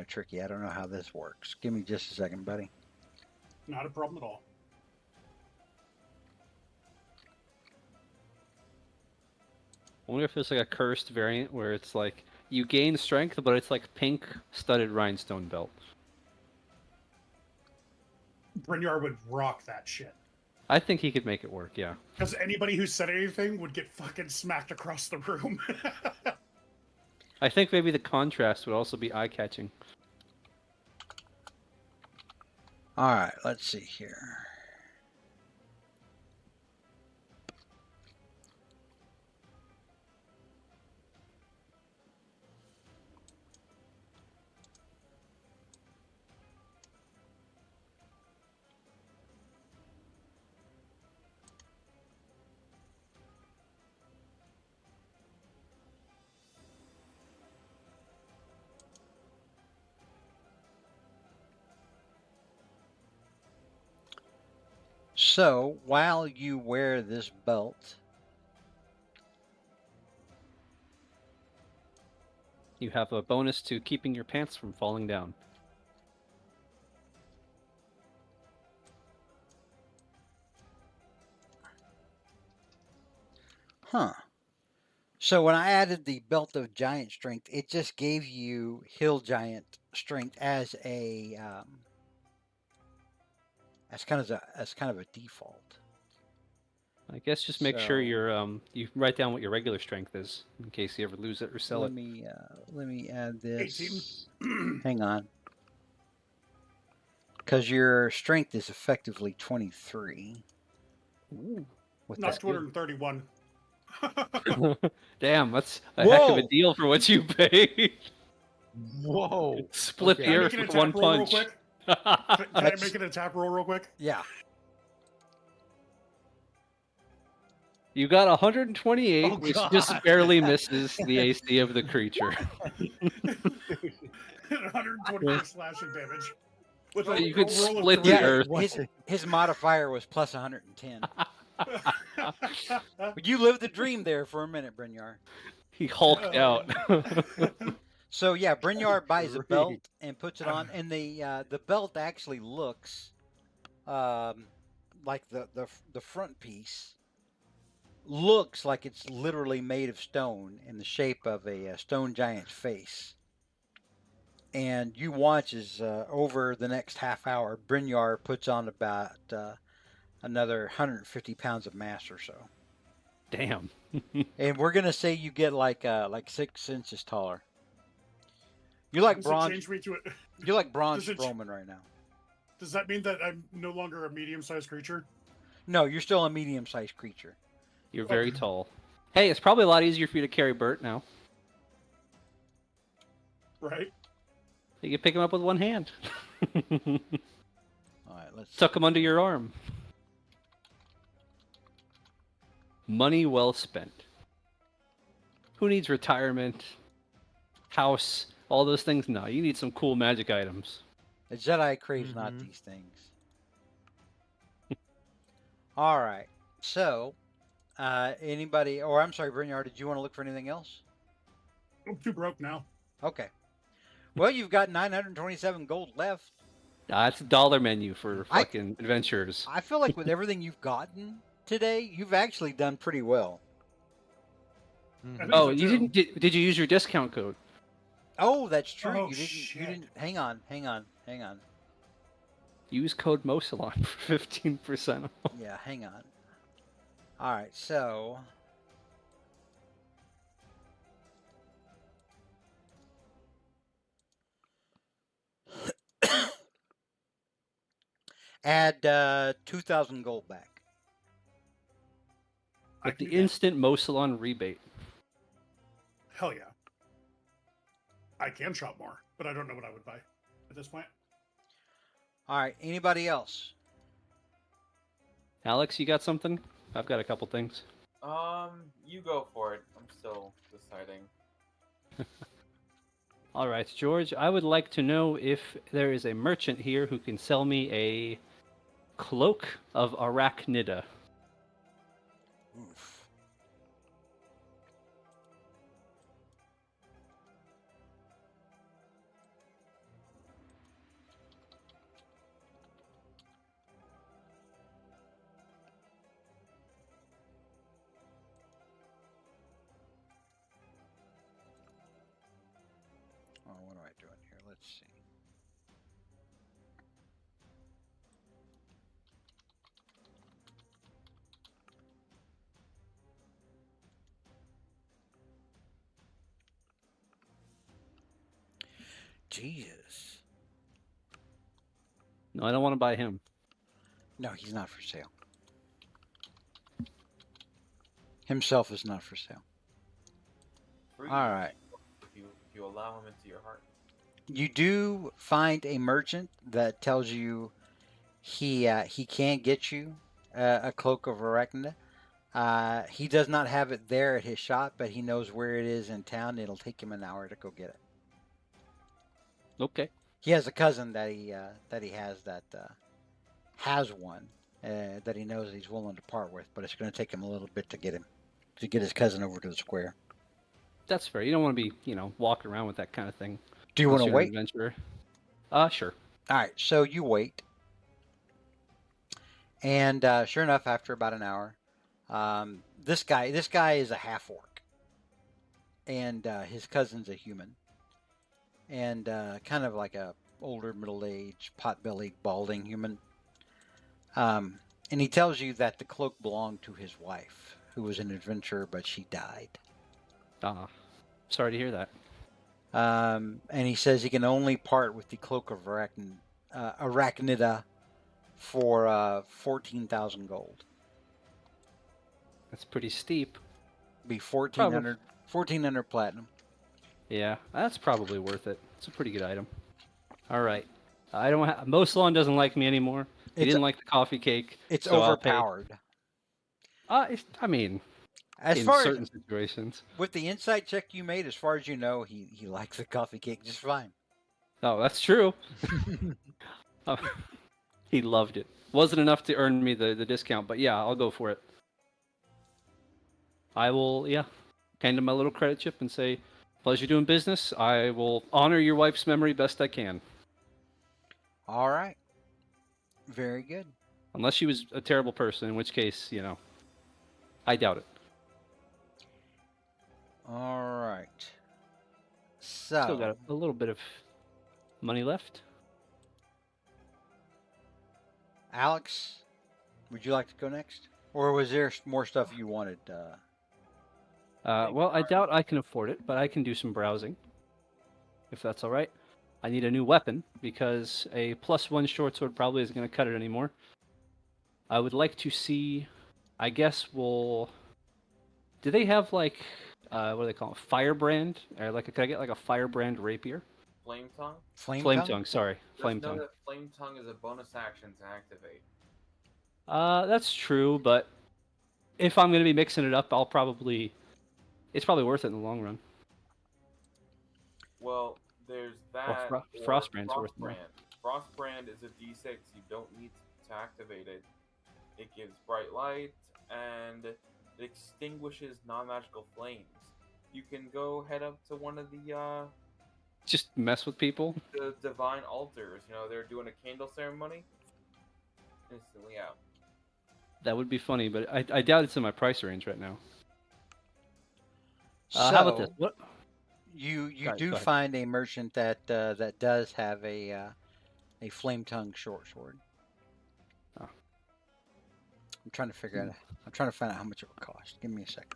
of tricky. I don't know how this works. Give me just a second, buddy. Not a problem at all. I wonder if there's like a cursed variant where it's like you gain strength, but it's like pink studded rhinestone belt. Brynjar would rock that shit. I think he could make it work, yeah. Because anybody who said anything would get fucking smacked across the room. I think maybe the contrast would also be eye-catching. All right, let's see here. So, while you wear this belt, You have a bonus to keeping your pants from falling down. huh. So when I added the belt of giant strength, it just gave you hill giant strength as kind of a default. I guess just make sure So- you write down what your regular strength is in case you ever lose it or sell let it. me add this. 18. Hang on. Because your strength is effectively 23. Ooh. With Not that. 231. Damn, that's a heck of a Whoa! deal for what you paid. Whoa. Split Okay. the Can I earth make it a with tap one roll real punch. quick? Can I Let's- make it a tap roll real quick? Yeah. You got 128, Oh, which just God. barely misses the AC of the creature. 124 slashing damage. With So a you could roll of split the Yeah, earth. his modifier was plus 110. 3. But you lived the dream there for a minute, Brynjar. He hulked out. So yeah, Brynjar buys a belt Great. and puts it on, and the belt actually looks like the front piece looks like it's literally made of stone in the shape of a stone giant's face. And you watch as over the next half hour, Brynjar puts on about another 150 pounds of mass or so. Damn. And we're gonna say you get like 6 inches taller. You're like Does it bronze. change me to it? You're like bronze Does it- Strowman right now. Does that mean that I'm no longer a medium-sized creature? No, you're still a medium-sized creature. You're very tall. Hey, it's probably a lot easier for you to carry Bert now. Right? You can pick him up with one hand. All right, let's Tuck him under your arm. Money well spent. Who needs retirement, house, all those things? No, you need some cool magic items. The Jedi craves not Mhm. these things. All right. So, anybody? Or I'm sorry, Brynjar. Did you want to look for anything else? I'm too broke now. Okay. Well, you've got 927 gold left. It's a dollar menu for I- fucking adventurers. I feel like with everything you've gotten today, you've actually done pretty well. Mhm. think Oh, so, you too. didn't? Did you use your discount code? Oh, that's true. Oh, You didn't. shit. You didn't. Hang on. Use code Mosalon for 15% off. Yeah, hang on. All right. So. Add 2,000 gold back. I With can the do that. instant Mosalon rebate. Hell yeah. I can shop more, but I don't know what I would buy at this point. All right. Anybody else? Alex, you got something? I've got a couple things. You go for it. I'm still deciding. All right, George, I would like to know if there is a merchant here who can sell me a cloak of arachnida. Oof. Oh, what am I doing here? Let's see. Jesus. No, I don't want to buy him. No, he's not for sale. Himself is not for sale. Free All right. If you allow him into your heart. You do find a merchant that tells you he can get you a cloak of arachnida. He does not have it there at his shop, but he knows where it is in town. It'll take him an hour to go get it. Okay. He has a cousin that he has that has one that he knows he's willing to part with, but it's going to take him a little bit to get his cousin over to the square. That's fair. You don't want to be, walking around with that kind of thing. Do you want to unless you're an wait? Adventurer. Sure. All right, so you wait, and sure enough, after about an hour, this guy is a half orc, and his cousin's a human, and kind of like a older, middle-aged, pot-bellied, balding human. And he tells you that the cloak belonged to his wife, who was an adventurer, but she died. Sorry to hear that. And he says he can only part with the cloak of arachnida for 14,000 gold. That's pretty steep. Be 1,400 platinum. Yeah, that's probably worth it. It's a pretty good item. All right. I don't. Moslon doesn't like me anymore. He It's didn't like the coffee cake, it's so I'll pay. overpowered. I mean, As in far as certain situations. with the insight check you made, as far as you know, he likes the coffee cake just fine. Oh, that's true. Oh, he loved it. Wasn't enough to earn me the discount, but yeah, I'll go for it. I will, yeah, hand him my little credit chip and say, pleasure doing business. I will honor your wife's memory best I can. All right. Very good. Unless she was a terrible person, in which case, I doubt it. All right. Still got So, a little bit of money left. Alex, would you like to go next? Or was there more stuff you wanted? Well, I doubt I can afford it, but I can do some browsing, if that's all right. I need a new weapon because a +1 short sword probably isn't going to cut it anymore. I would like to see. I guess we'll. Do they have like, what do they call it? Firebrand? Or like, could I get like a firebrand rapier? Flame tongue. Flame tongue. Sorry, Just flame know tongue. that flame tongue is a bonus action to activate. That's true, but if I'm going to be mixing it up, it's probably worth it in the long run. Well, there's Or that. Frostbrand's worth more. Frostbrand is a D6. You don't need to activate it. It gives bright light and it extinguishes non-magical flames. You can go head up to one of Just mess with people. the divine altars. You know, they're doing a candle ceremony. Instantly out. That would be funny, but I doubt it's in my price range right now. So, How about this? What? you Go do ahead. find a merchant that does have a flame tongue short sword. Oh. I'm trying to figure out. I'm trying to find out how much it would cost. Give me a second.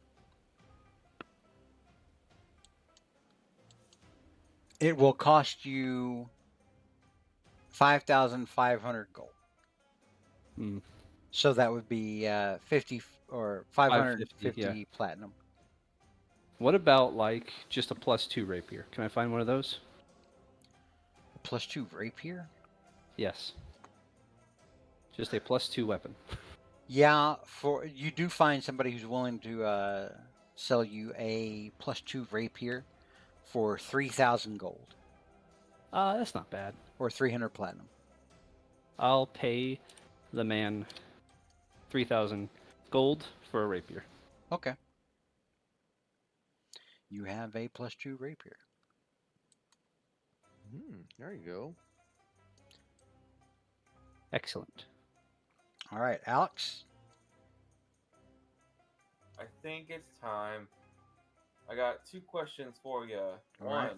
It will cost you 5,500 gold. Hmm. So that would be 50 or 550 yeah. platinum. What about like just a +2 rapier? Can I find one of those? +2 rapier? Yes. Just a +2 weapon. Yeah, for you do find somebody who's willing to sell you a +2 rapier for 3,000 gold That's not bad. or 300 platinum. I'll pay the man 3,000 gold for a rapier. Okay. You have a +2 rapier. There you go. Excellent. All right, Alex. I think it's time. I got 2 questions for you. All One, right.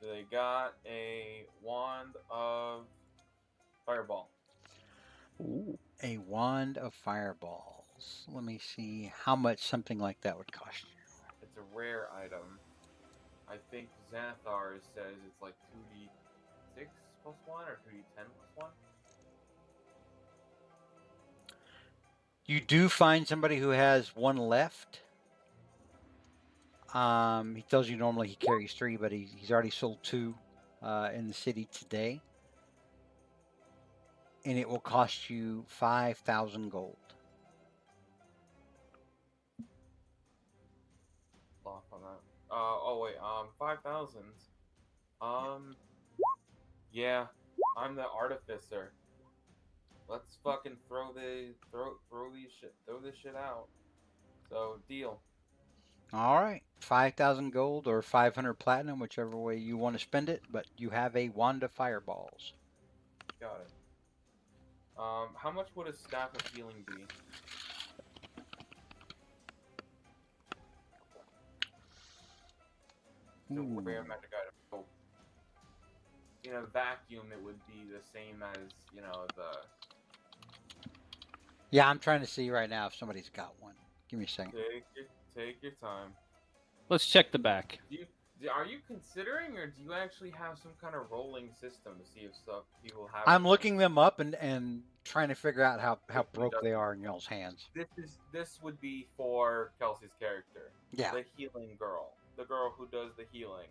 do they got a wand of fireball? Ooh. A wand of fireballs. Let me see how much something like that would cost you. It's a rare item. I think Xanathar says it's like 2d6 plus 1 or 2d10 plus 1. You do find somebody who has one left. He tells you normally he carries 3, but he's already sold 2 in the city today. And it will cost you 5,000 gold. Off on that. Oh wait, 5,000. Yeah, I'm the artificer. Let's fucking throw this shit out. So deal. All right, 5,000 gold or 500 platinum, whichever way you want to spend it. But you have a wand of fireballs. Got it. How much would a staff of healing be? It's a rare magic item. So, in a vacuum, it would be the same as the. Yeah, I'm trying to see right now if somebody's got one. Give me a second. Take your time. Let's check the back. Are you considering, or do you actually have some kind of rolling system to see if people have? I'm looking them up and trying to figure out how broke they doesn't. are in y'all's hands. This would be for Kelsey's character. Yeah. The healing girl. the girl who does the healing.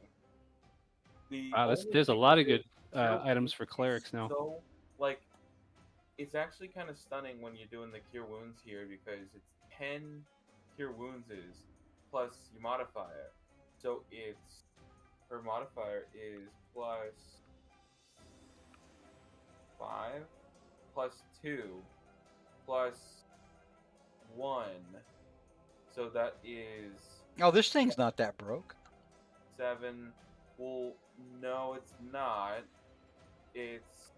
The Wow, only there's a thing lot with of good Cure items Wounds for is clerics now. So, like, it's actually kind of stunning when you're doing the Cure Wounds here because it's 10 Cure Wounds plus your modifier. So it's her modifier is plus 5 plus 2 plus 1. So that is Oh, this thing's not that broke. 7. Well, no, it's not. It's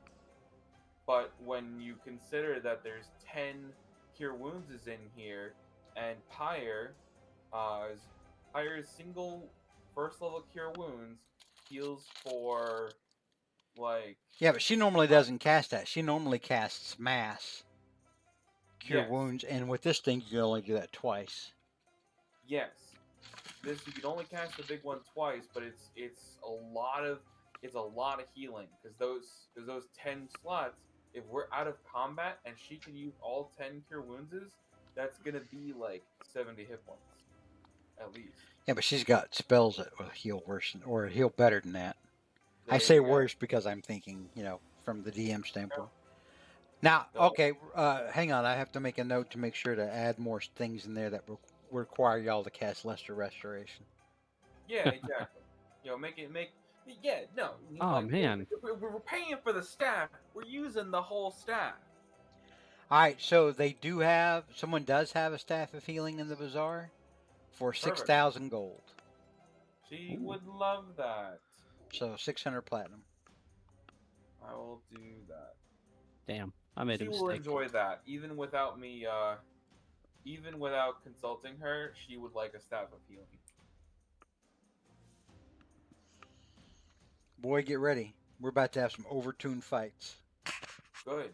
But when you consider that there's 10 Cure Wounds is in here, and Pyre's single first level Cure Wounds heals for like Yeah, but she normally doesn't cast that. She normally casts mass cure yes, wounds, and with this thing, you can only do that twice. yes. This you can only cast the big one twice, but it's a lot of healing because those 10 slots. If we're out of combat and she can use all 10 Cure Wounds, that's gonna be like 70 hit points at least. Yeah, but she's got spells that will heal worse or heal better than that. I There say you go. worse because I'm thinking, from the DM standpoint. Now, So- okay, hang on. I have to make a note to make sure to add more things in there that require y'all to cast Lesser Restoration. Yeah, exactly. Yeah, no. Oh, man. We're paying for the staff. We're using the whole staff. All right, so someone does have a Staff of Healing in the bazaar for Perfect. 6,000 gold. She Ooh. would love that. So 600 platinum. I will do that. Damn, I made a She will mistake. enjoy that, even without me. Even without consulting her, she would like a staff of healing. Boy, get ready. We're about to have some overtuned fights. Good.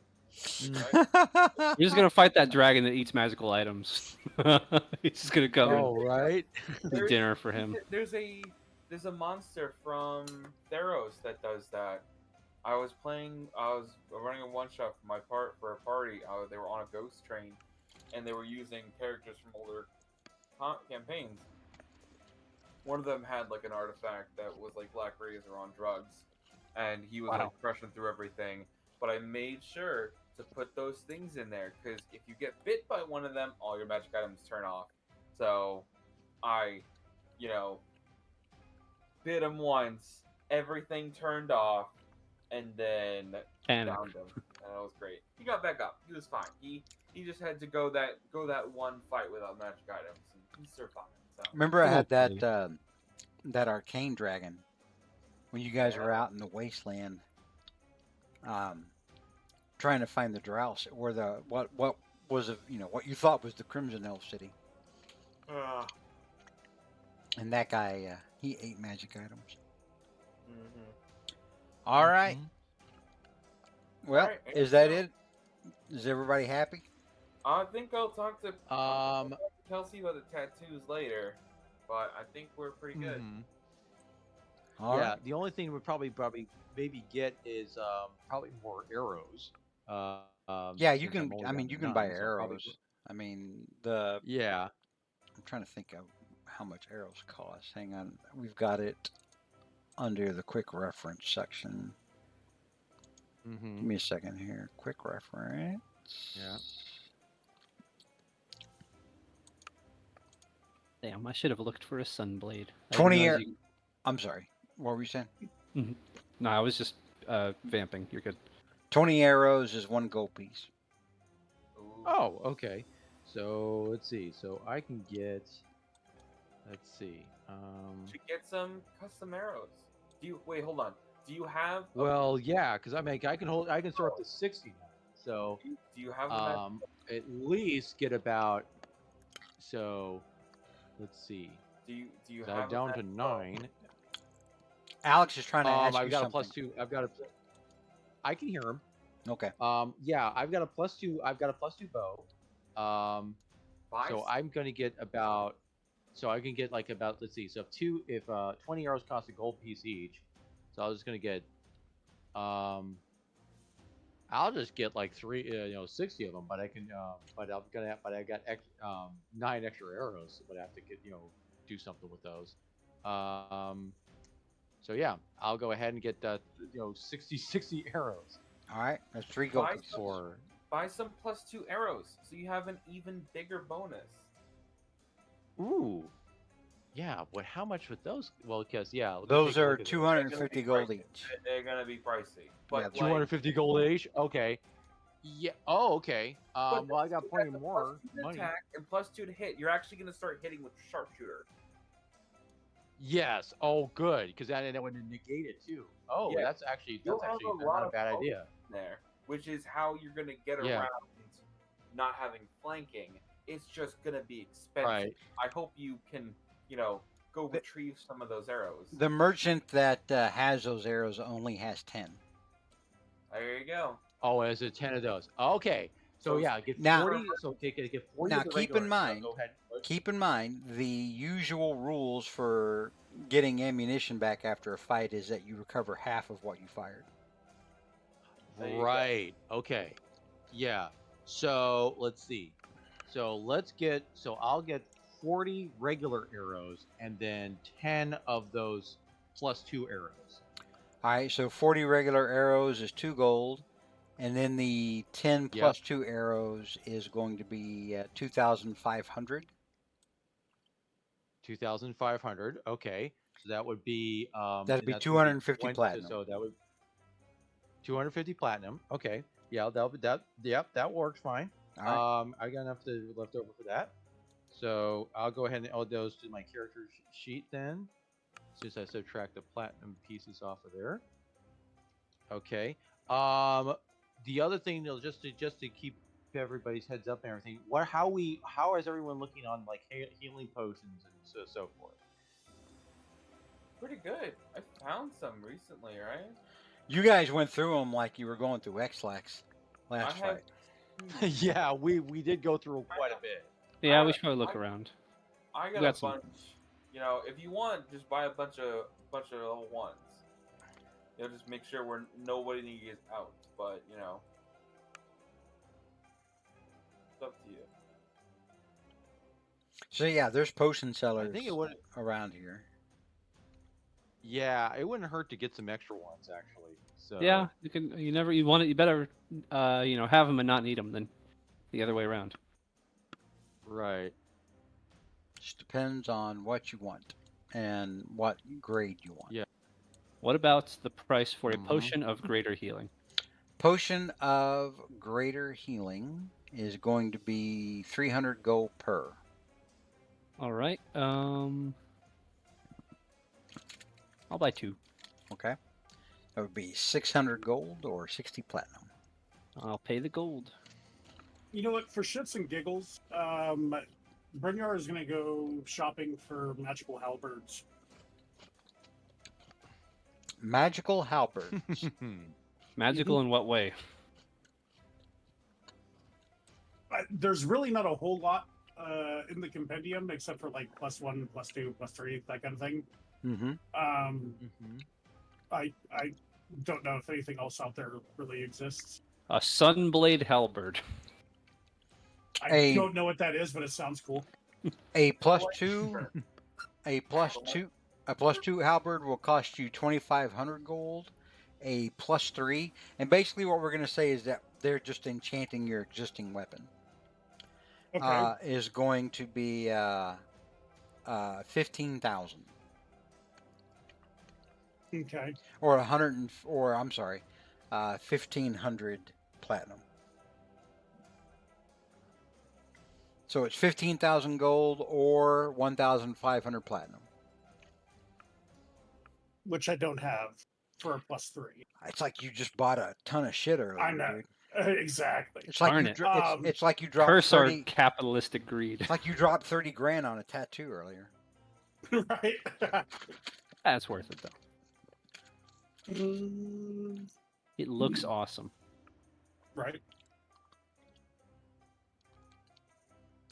You're just gonna fight that dragon that eats magical items. He's just gonna come Oh, right. and There's- dinner for him. There's a monster from Theros that does that. I was running a one shot for a party. They were on a ghost train, and they were using characters from older campaigns. One of them had like an artifact that was like Black Razor on drugs, and he was Wow. like crushing through everything. But I made sure to put those things in there because if you get bit by one of them, all your magic items turn off. So I, bit him once, everything turned off, and then Panic. downed him, and that was great. He got back up. He was fine. He just had to go that one fight without magic items, and he survived. So. Remember, I had Okay. that arcane dragon when you guys were Yeah. out in the wasteland, trying to find the Drows or what was what you thought was the Crimson Elf City, and that guy he ate magic items. Mm-hmm. All right. Well, All right, is that yeah. it? Is everybody happy? I think I'll talk to Um, Kelsey about the tattoos later, but I think we're pretty good. mhm. All Yeah, right. the only thing we'd probably maybe get is probably more arrows. Yeah, you since can. I'm only I mean, down you to can buy 9, so probably- arrows. I mean, Yeah. I'm trying to think of how much arrows cost. Hang on, we've got it under the quick reference section. Give Mm-hmm. me a second here. Quick reference. Yeah. Damn, I should have looked for a sunblade. I didn't 20 realize year- I'm sorry. What were you saying? No, I was just vamping. You're good. 20 arrows is 1 gold piece. Ooh. Oh, okay. So let's see. So I can get. Let's see. Should get some custom arrows. Wait? Hold on. Do you have? Well, yeah, because I can start up to 60 now. So Do you have the magic? at least get about. So let's see. Do you 'Cause have I'm down to magic bow? 9. Alex is trying to ask I've you got something. a +2. I can hear him. Okay. Yeah, I've got a +2. I've got a +2 bow. Five? So I'm gonna get about. So I can get like about. Let's see. So if 20 arrows cost a gold piece each, so I was just gonna get. I'll just get like 60 of them. But I can. But I got 9 extra arrows. But I have to get do something with those. So yeah, I'll go ahead and get 60 arrows All right, that's 3 gold Buy pieces. some, for. buy some +2 arrows, so you have an even bigger bonus. Ooh. Yeah, but how much would those? Well, because yeah, let me Those take a are look at those. 250 gold pricey. each. They're gonna be pricey, Yeah, but 250 gold each. Okay. Yeah. Oh, okay. but Well, I got you plenty the more +2 to money. attack and +2 to hit. You're actually gonna start hitting with sharpshooter. Yes. Oh, good. Because that would negate it too. Oh, Yeah, that's actually you'll have a not lot a of bad focus idea. there, which is how you're gonna get Yeah. around not having flanking. It's just gonna be expensive. Right. I hope you can, go The- retrieve some of those arrows. The merchant that has those arrows only has 10. There you go. Oh, as a 10 of those. Okay. So So yeah, get Now- 40. So get 40 Now of the keep regular. in mind, Go ahead. keep in mind the usual rules for getting ammunition back after a fight is that you recover half of what you fired. There you go. Right. Okay. Yeah. So let's see. So I'll get 40 regular arrows and then 10 of those +2 arrows. All right, so 40 regular arrows is 2 gold, and then the 10 plus 2 arrows is going to be 2,500. 2,500. Okay. So that would be That'd and be that's gonna 250 platinum. So that would 250 platinum. Okay. Yeah, that works fine. All right. I got enough left over for that. So I'll go ahead and add those to my character sheet then, since I subtract the platinum pieces off of there. Okay. The other thing, just to keep everybody's heads up and everything, how is everyone looking on like healing potions and so forth? Pretty good. I found some recently, right? You guys went through them like you were going through X-Lax last I have fight. Yeah, we did go through quite a bit. Yeah, we should probably look around. I We got got a some. bunch. If you want, just buy a bunch of little ones. Just make sure nobody is out. But it's up to you. So yeah, there's potion I sellers think it would. around here. Yeah, it wouldn't hurt to get some extra ones actually. So Yeah, you can. You want it. You better, have them and not need them than the other way around. Right. Just depends on what you want and what grade you want. Yeah. What about the price for a Mhm. potion of greater healing? Potion of greater healing is going to be 300 gold per. All right. I'll buy 2. Okay. That would be 600 gold or 60 platinum. I'll pay the gold. You know what? For shits and giggles, Brynjar is going to go shopping for magical halberds. Magical halberds. Magical in what way? There's really not a whole lot in the compendium except for like +1, +2, +3, that kind of thing. Mm-hmm. I don't know if anything else out there really exists. A sunblade halberd. I don't know what that is, but it sounds cool. A +2 halberd will cost you 2,500 gold. A +3, and basically what we're going to say is that they're just enchanting your existing weapon. Okay. Is going to be 15,000. Okay. Or 1,500 platinum. So it's 15,000 gold or 1,500 platinum. Which I don't have for a +3. It's like you just bought a ton of shit earlier, I know. dude. Exactly. It's like Darn you it. it's like you dropped Curse 30. our capitalistic greed. It's like you dropped 30 grand on a tattoo earlier. Right. That's worth it though. Mm, It looks awesome. right.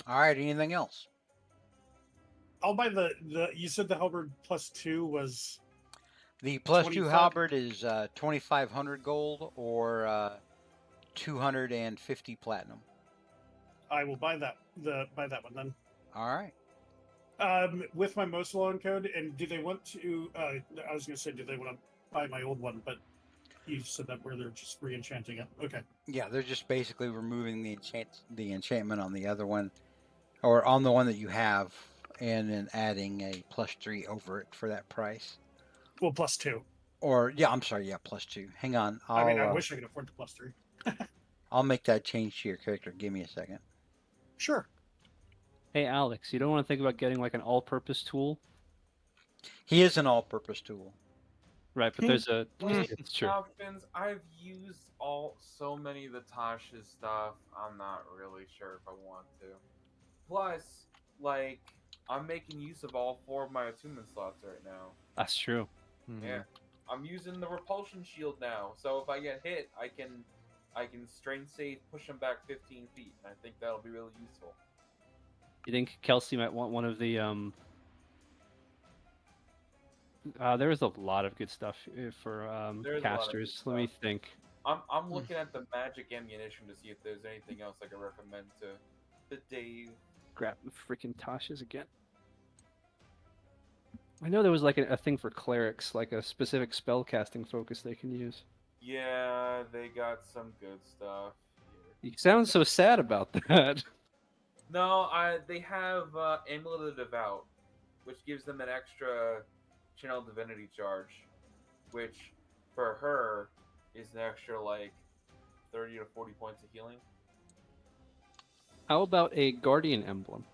All right. Anything else? I'll buy the. You said the halberd +2 was. The +2 25? halberd is 2,500 gold or 250 platinum. I will buy that. Buy that one then. All right. With my Mosalon code, and do they want to? I was going to say, do they want to buy my old one? But you said that where they're just re-enchanting it. Okay. Yeah, they're just basically removing the enchantment on the other one, or on the one that you have, and then adding a +3 over it for that price. Well, +2. Or yeah, I'm sorry, yeah, +2. Hang on, I mean, I wish I could afford the +3. I'll make that change to your character. Give me a second. Sure. Hey, Alex, you don't want to think about getting like an all-purpose tool, He is an all-purpose tool. right? But there's a. Wait, It's true. Dolphins, I've used so many of the Tasha's stuff. I'm not really sure if I want to. Plus, like, I'm making use of all 4 of my attunement slots right now. That's true. Yeah, I'm using the repulsion shield now, so if I get hit, I can strain save, push him back 15 feet, and I think that'll be really useful. You think Kelsey might want one of the there was a lot of good stuff for There's a lot of good casters. Let me stuff. think. I'm looking at the magic ammunition to see if there's anything else I can recommend to Dave. Grab the freaking Tasha's again. I know there was like a thing for clerics, like a specific spell casting focus they can use. Yeah, they got some good stuff here. You sound so sad about that. No, they have Amulet of the Devout, which gives them an extra Channel Divinity charge, which for her is an extra like 30 to 40 points of healing. How about a guardian emblem?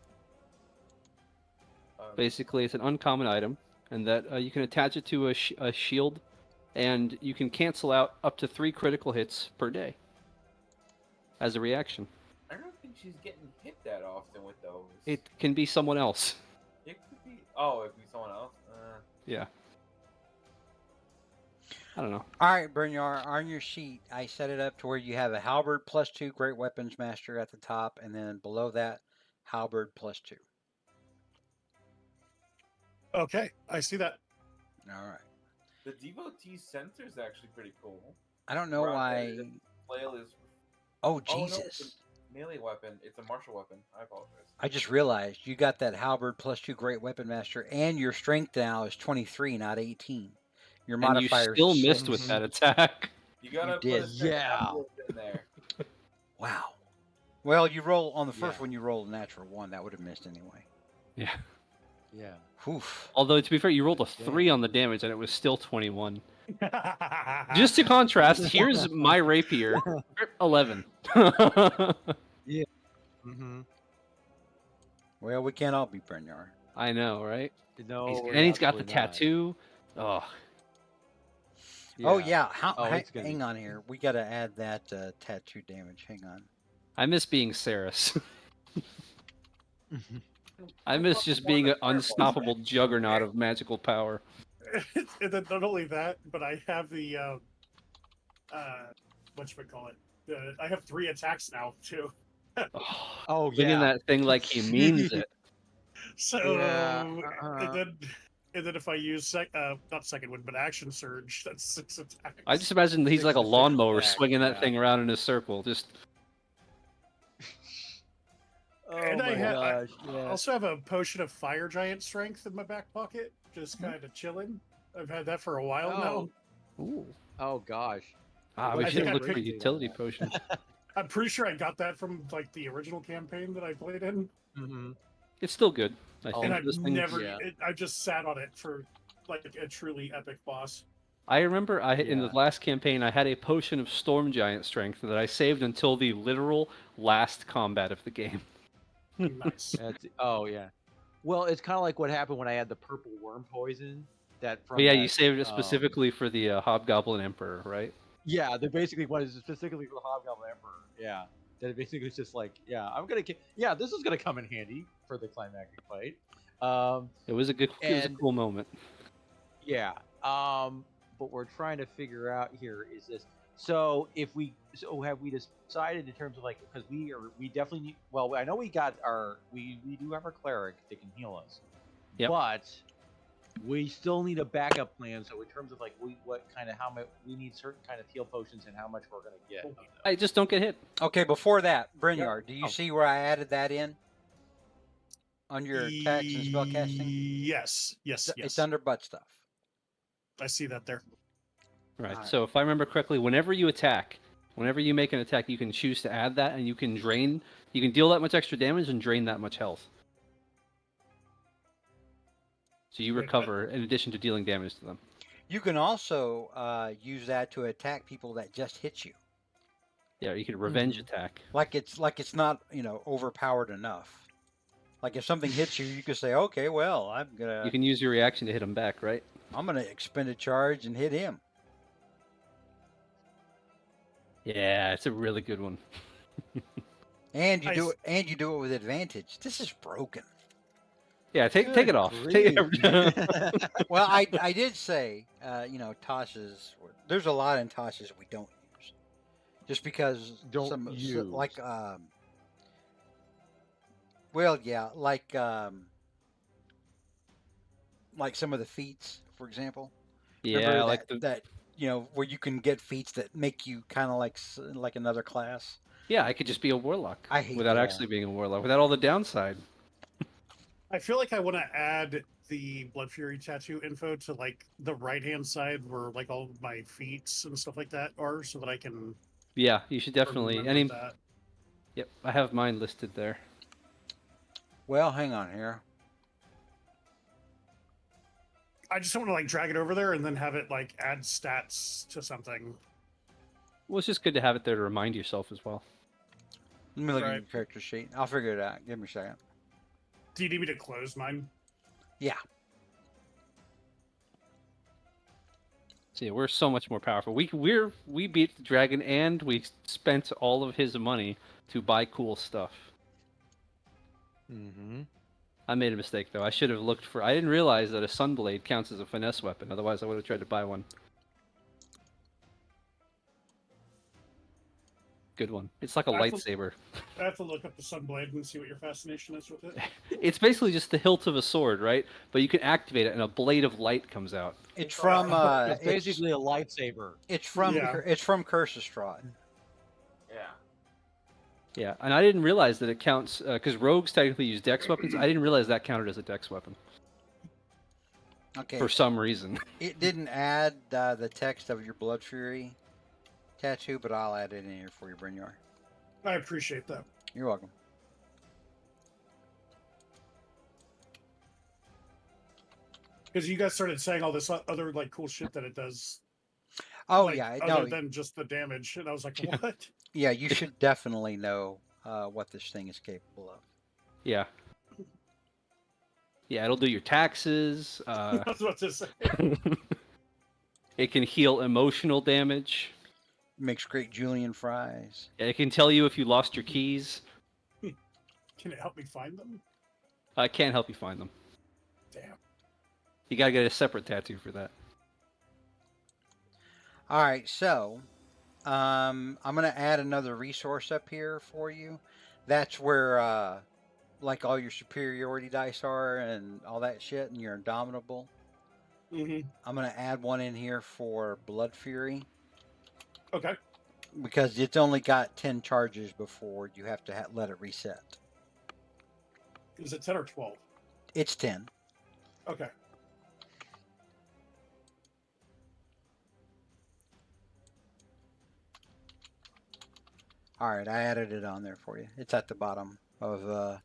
Basically, it's an uncommon item, and that you can attach it to a shield, and you can cancel out up to 3 critical hits per day as a reaction. I don't think she's getting hit that often with those. It can be someone else. It could be. Oh, it could be someone else. Yeah. I don't know. All right, Brynjar, on your sheet, I set it up to where you have a halberd +2 great weapons master at the top, and then below that, halberd +2. Okay, I see that. All right. The Devotee Center is actually pretty cool. I don't know why. Flail is. Oh, Oh, no, it's Jesus. a melee weapon. It's a martial weapon. I apologize. I just realized you got that halberd +2 great weapon master, and your strength now is 23, not 18. Your And modifier you still is missed with that attack. You gotta put did. a second Yeah. envelope in there. Wow. Well, you roll on the first Yeah. one. You rolled a natural 1. That would have missed anyway. Yeah. Yeah. Oof. Although, to be fair, you rolled a 3 on the damage, and it was still 21. Just to contrast, here's my rapier, 11. Mm-hmm. Well, we can't all be Brynjar. I know, right? No, And he's got the absolutely not. tattoo. Oh, Oh yeah. it's gonna Hang be- on here. We got to add that tattoo damage. Hang on. I miss being Saris. I miss just being an unstoppable juggernaut of magical power. And then not only that, but I have the whatchamacallit? I have 3 attacks now too. Oh, Oh looking yeah. that thing like he means it. So Yeah, and then if I use not second wind, but action surge, that's 6 attacks. I just imagine he's like a 66 lawnmower attack, swinging that yeah. thing around in a circle. Just Oh And I my ha- I- gosh. Yeah. also have a potion of fire giant strength in my back pocket, just kind of chilling. I've had that for a while now. ooh. Oh gosh. We I should think I look for picked- utility potions. I'm pretty sure I got that from like the original campaign that I played in, Mm-hmm. It's still good. I Oh, think and I've this thing. never. yeah. I just sat on it for like a truly epic boss. I remember in the Yeah. last campaign I had a potion of storm giant strength that I saved until the literal last combat of the game. Nice. Oh yeah. Well, it's kind of like what happened when I had the purple worm poison. That from But yeah, that, you saved it um, specifically for the Hobgoblin Emperor, right? Yeah, they basically was specifically for the Hobgoblin Emperor. Yeah, that it basically was just like, yeah, yeah, this is gonna come in handy for the climactic fight. It was a good, it was a And- cool moment. Yeah. But we're trying to figure out here is this. So have we decided in terms of like, because we definitely need, well, I know we do have our cleric that can heal us. Yep. But we still need a backup plan. So in terms of like how much we need certain kind of heal potions and how much we're gonna get. of them. I just don't get hit. Okay, before that, Brynjar, do you Oh. see where I added that in? on your attacks and spellcasting? Yes, yes, It's yes. under butt stuff. I see that there. Right. Alright. So if I remember correctly, whenever you attack, whenever you make an attack, you can choose to add that, and you can drain. You can deal that much extra damage and drain that much health. So you Wait, what? recover in addition to dealing damage to them. You can also use that to attack people that just hit you. Yeah, you can revenge Mm-hmm. attack. Like it's not overpowered enough. Like if something hits you, you can say, okay, well, You can use your reaction to hit them back, right? I'm gonna expend a charge and hit him. Yeah, it's a really good one. And you I do s- it, and you do it with advantage. This is broken. Yeah, take Good it off. Take it. grief. Well, I did say, Tasha's. There's a lot in Tasha's we don't use, just because Don't use. well, yeah, like some of the feats, for example. Yeah, Remember like that where you can get feats that make you kind of like another class. yeah, I could just be a warlock I hate without that. actually being a warlock, without all the downside. I feel like I want to add the Blood Fury tattoo info to like the right hand side where like all of my feats and stuff like that are, so that I can Yeah, you should definitely. remember that. Yep, I have mine listed there. Well, hang on here. I just don't want to like drag it over there and then have it like add stats to something. Well, it's just good to have it there to remind yourself as well. Let me look at Right. your character sheet. I'll figure it out. Give me a second. Do you need me to close mine? Yeah. So yeah, we're so much more powerful. We beat the dragon and we spent all of his money to buy cool stuff. Mm-hmm. I made a mistake though. I should have looked for. I didn't realize that a sunblade counts as a finesse weapon. Otherwise, I would have tried to buy one. Good one. It's like a That's a- lightsaber. I have to look up the Sunblade and see what your fascination is with it. It's basically just the hilt of a sword, right? But you can activate it, and a blade of light comes out. It's from It's basically a lightsaber. it's from Yeah. it's from Curse of Strahd. Yeah. Yeah, and I didn't realize that it counts because rogues technically use dex weapons. I didn't realize that counted as a dex weapon Okay. for some reason. It didn't add the text of your Blood Fury tattoo, but I'll add it in here for you, Brynjar. I appreciate that. You're welcome. Because you guys started saying all this other like cool shit that it does. Oh like, yeah, other no, than just the damage, and I was like, Yeah. what? yeah, you should definitely know what this thing is capable of. Yeah. Yeah, it'll do your taxes. I was about to say. It can heal emotional damage. Makes great Julian fries. It can tell you if you lost your keys. Can it help me find them? I can't help you find them. Damn. You gotta get a separate tattoo for that. All right, so I'm gonna add another resource up here for you. That's where like all your superiority dice are and all that shit, and you're indomitable. Mm-hmm. I'm gonna add one in here for Blood Fury Okay. because it's only got 10 charges before you have to let it reset. Is it 10 or 12? It's 10. Okay. All right, I added it on there for you. It's at the bottom of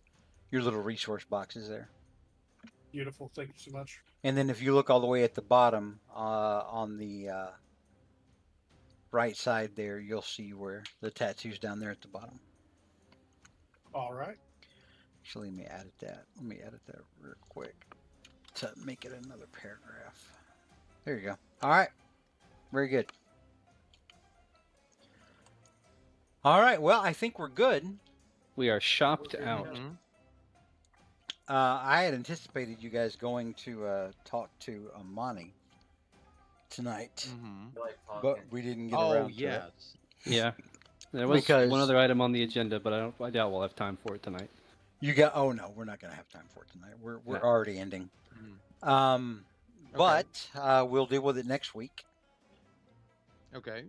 your little resource boxes there. Beautiful. Thank you so much. And then if you look all the way at the bottom on the right side there, you'll see where the tattoo's down there at the bottom. All right. Actually, let me edit that real quick to make it another paragraph. There you go. All right. Very good. All right. Well, I think we're good. We are shopped out. Mhm. I had anticipated you guys going to talk to Amani tonight, Mhm. I like talking. but we didn't get Oh around to it. yes. Yeah. There was Because- one other item on the agenda, but I doubt we'll have time for it tonight. You got? Oh no, we're not gonna have time for it tonight. We're No. already ending. Mhm. But we'll deal with it next week, Okay.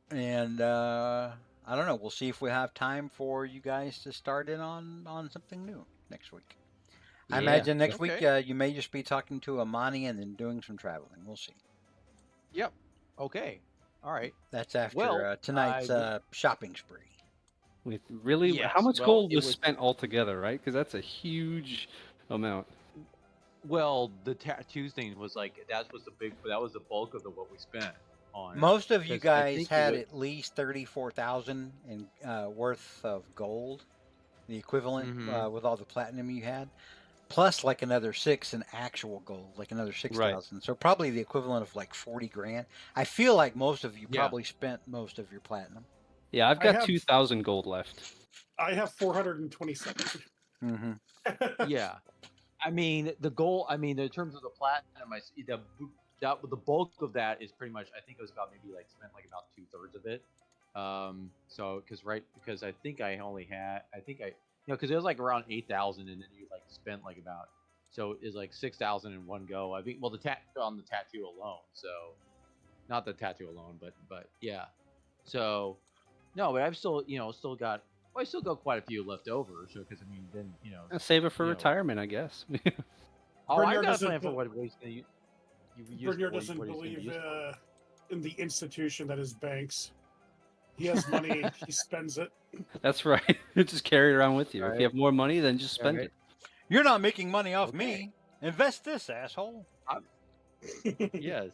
and I don't know. We'll see if we have time for you guys to start in on something new next week. I Yeah. imagine next week Okay. you may just be talking to Amani and then doing some traveling. We'll see. Yep. Okay. All right. That's after Well, tonight's shopping spree. With really, how Yes. much Well, gold it was was spent altogether, right? Because that's a huge amount. well, the tattoo thing was like that was the bulk of what we spent on it. Most of you 'Cause I guys think it had was- at least 34,000 in worth of gold, the equivalent Mhm. with all the platinum you had, plus like another 6 in actual gold, like another 6,000. So probably the equivalent of like 40 grand. I feel like most of you Yeah. probably spent most of your platinum. Yeah, I've I got have- 2,000 gold left. I have 427. Mm-hmm. Yeah. I mean, the goal. I mean, in terms of the platinum, the bulk of that is pretty much. I think it was about maybe like spent like about 2/3 of it. So because I think I only had because it was like around 8,000 and then you like spent like about so it's like 6,000 in one go. I think well on the tattoo alone. So not the tattoo alone, but yeah. So no, but I've still still got. Well, I still got quite a few left over. So because I mean then Save it for you know, retirement, I guess. Oh, Bernier I've got a doesn't plan for bu- what he's going to use. Bernier doesn't believe in the institution that is banks. He has money, he spends it. That's right. Just carry it around with you. If Right. you have more money, then just spend Right. it. You're not making money off Okay. me. Invest this, asshole. Yes.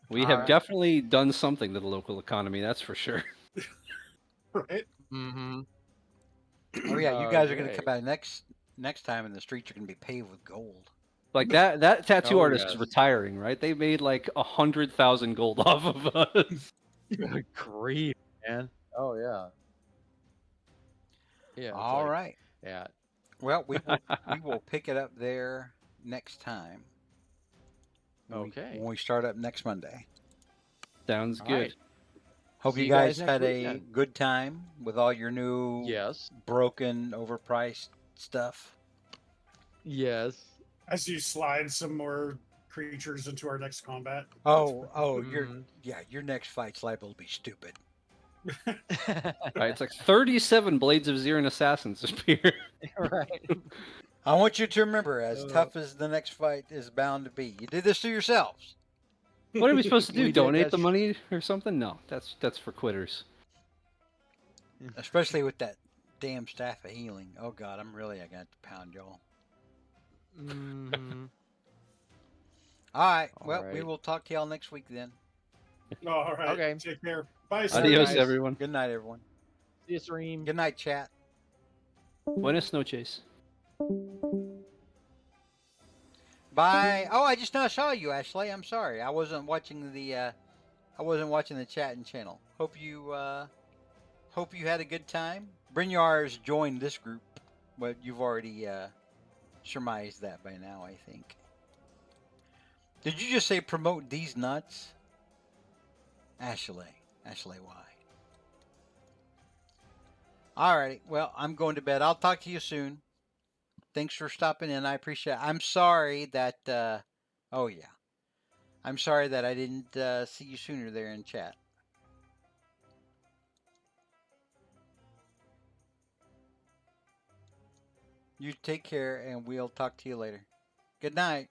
We All have right. definitely done something to the local economy, that's for sure. Right? Mm-hmm. Oh yeah, you guys are gonna Okay. come out next time, and the streets are gonna be paved with gold. Like that tattoo Oh, artist is yes. retiring, right? They made like 100,000 gold off of us. Good grief, man. Oh yeah. Yeah. It's All like, right. Yeah. Well, we will pick it up there next time. Okay. When we start up next Monday. Sounds All good. right. Hope See you you guys guys next had week a then. good time with all your new Yes. broken, overpriced stuff. Yes. As you slide some more creatures into our next combat. Oh, Mhm. your next fight's liable to be stupid. Right, it's like 37 Blades of Zirin assassins appear. Right. I want you to remember, as Uh, tough as the next fight is bound to be, you did this to yourselves. What are we supposed to do? We did, Donate that's the true. money or something? No, that's for quitters. Especially with that damn staff of healing. Oh God, I got to pound y'all. Mhm. All right. All Well, we right. will talk to y'all next week then. All right. Okay. Take care. Bye, sir. Adios, guys. everyone. Good night, everyone. See you, stream. Good night, chat. Buenas noches. Bye. Oh, I just now saw you, Ashley. I'm sorry. I wasn't watching the chat and channel. Hope you had a good time. Brynjar's joined this group, but you've already surmised that by now, I think. Did you just say promote these nuts? Ashley, why? Alrighty, well, I'm going to bed. I'll talk to you soon. Thanks for stopping in. I appreciate it. I'm sorry that, I'm sorry that I didn't see you sooner there in chat. You take care, and we'll talk to you later. Good night.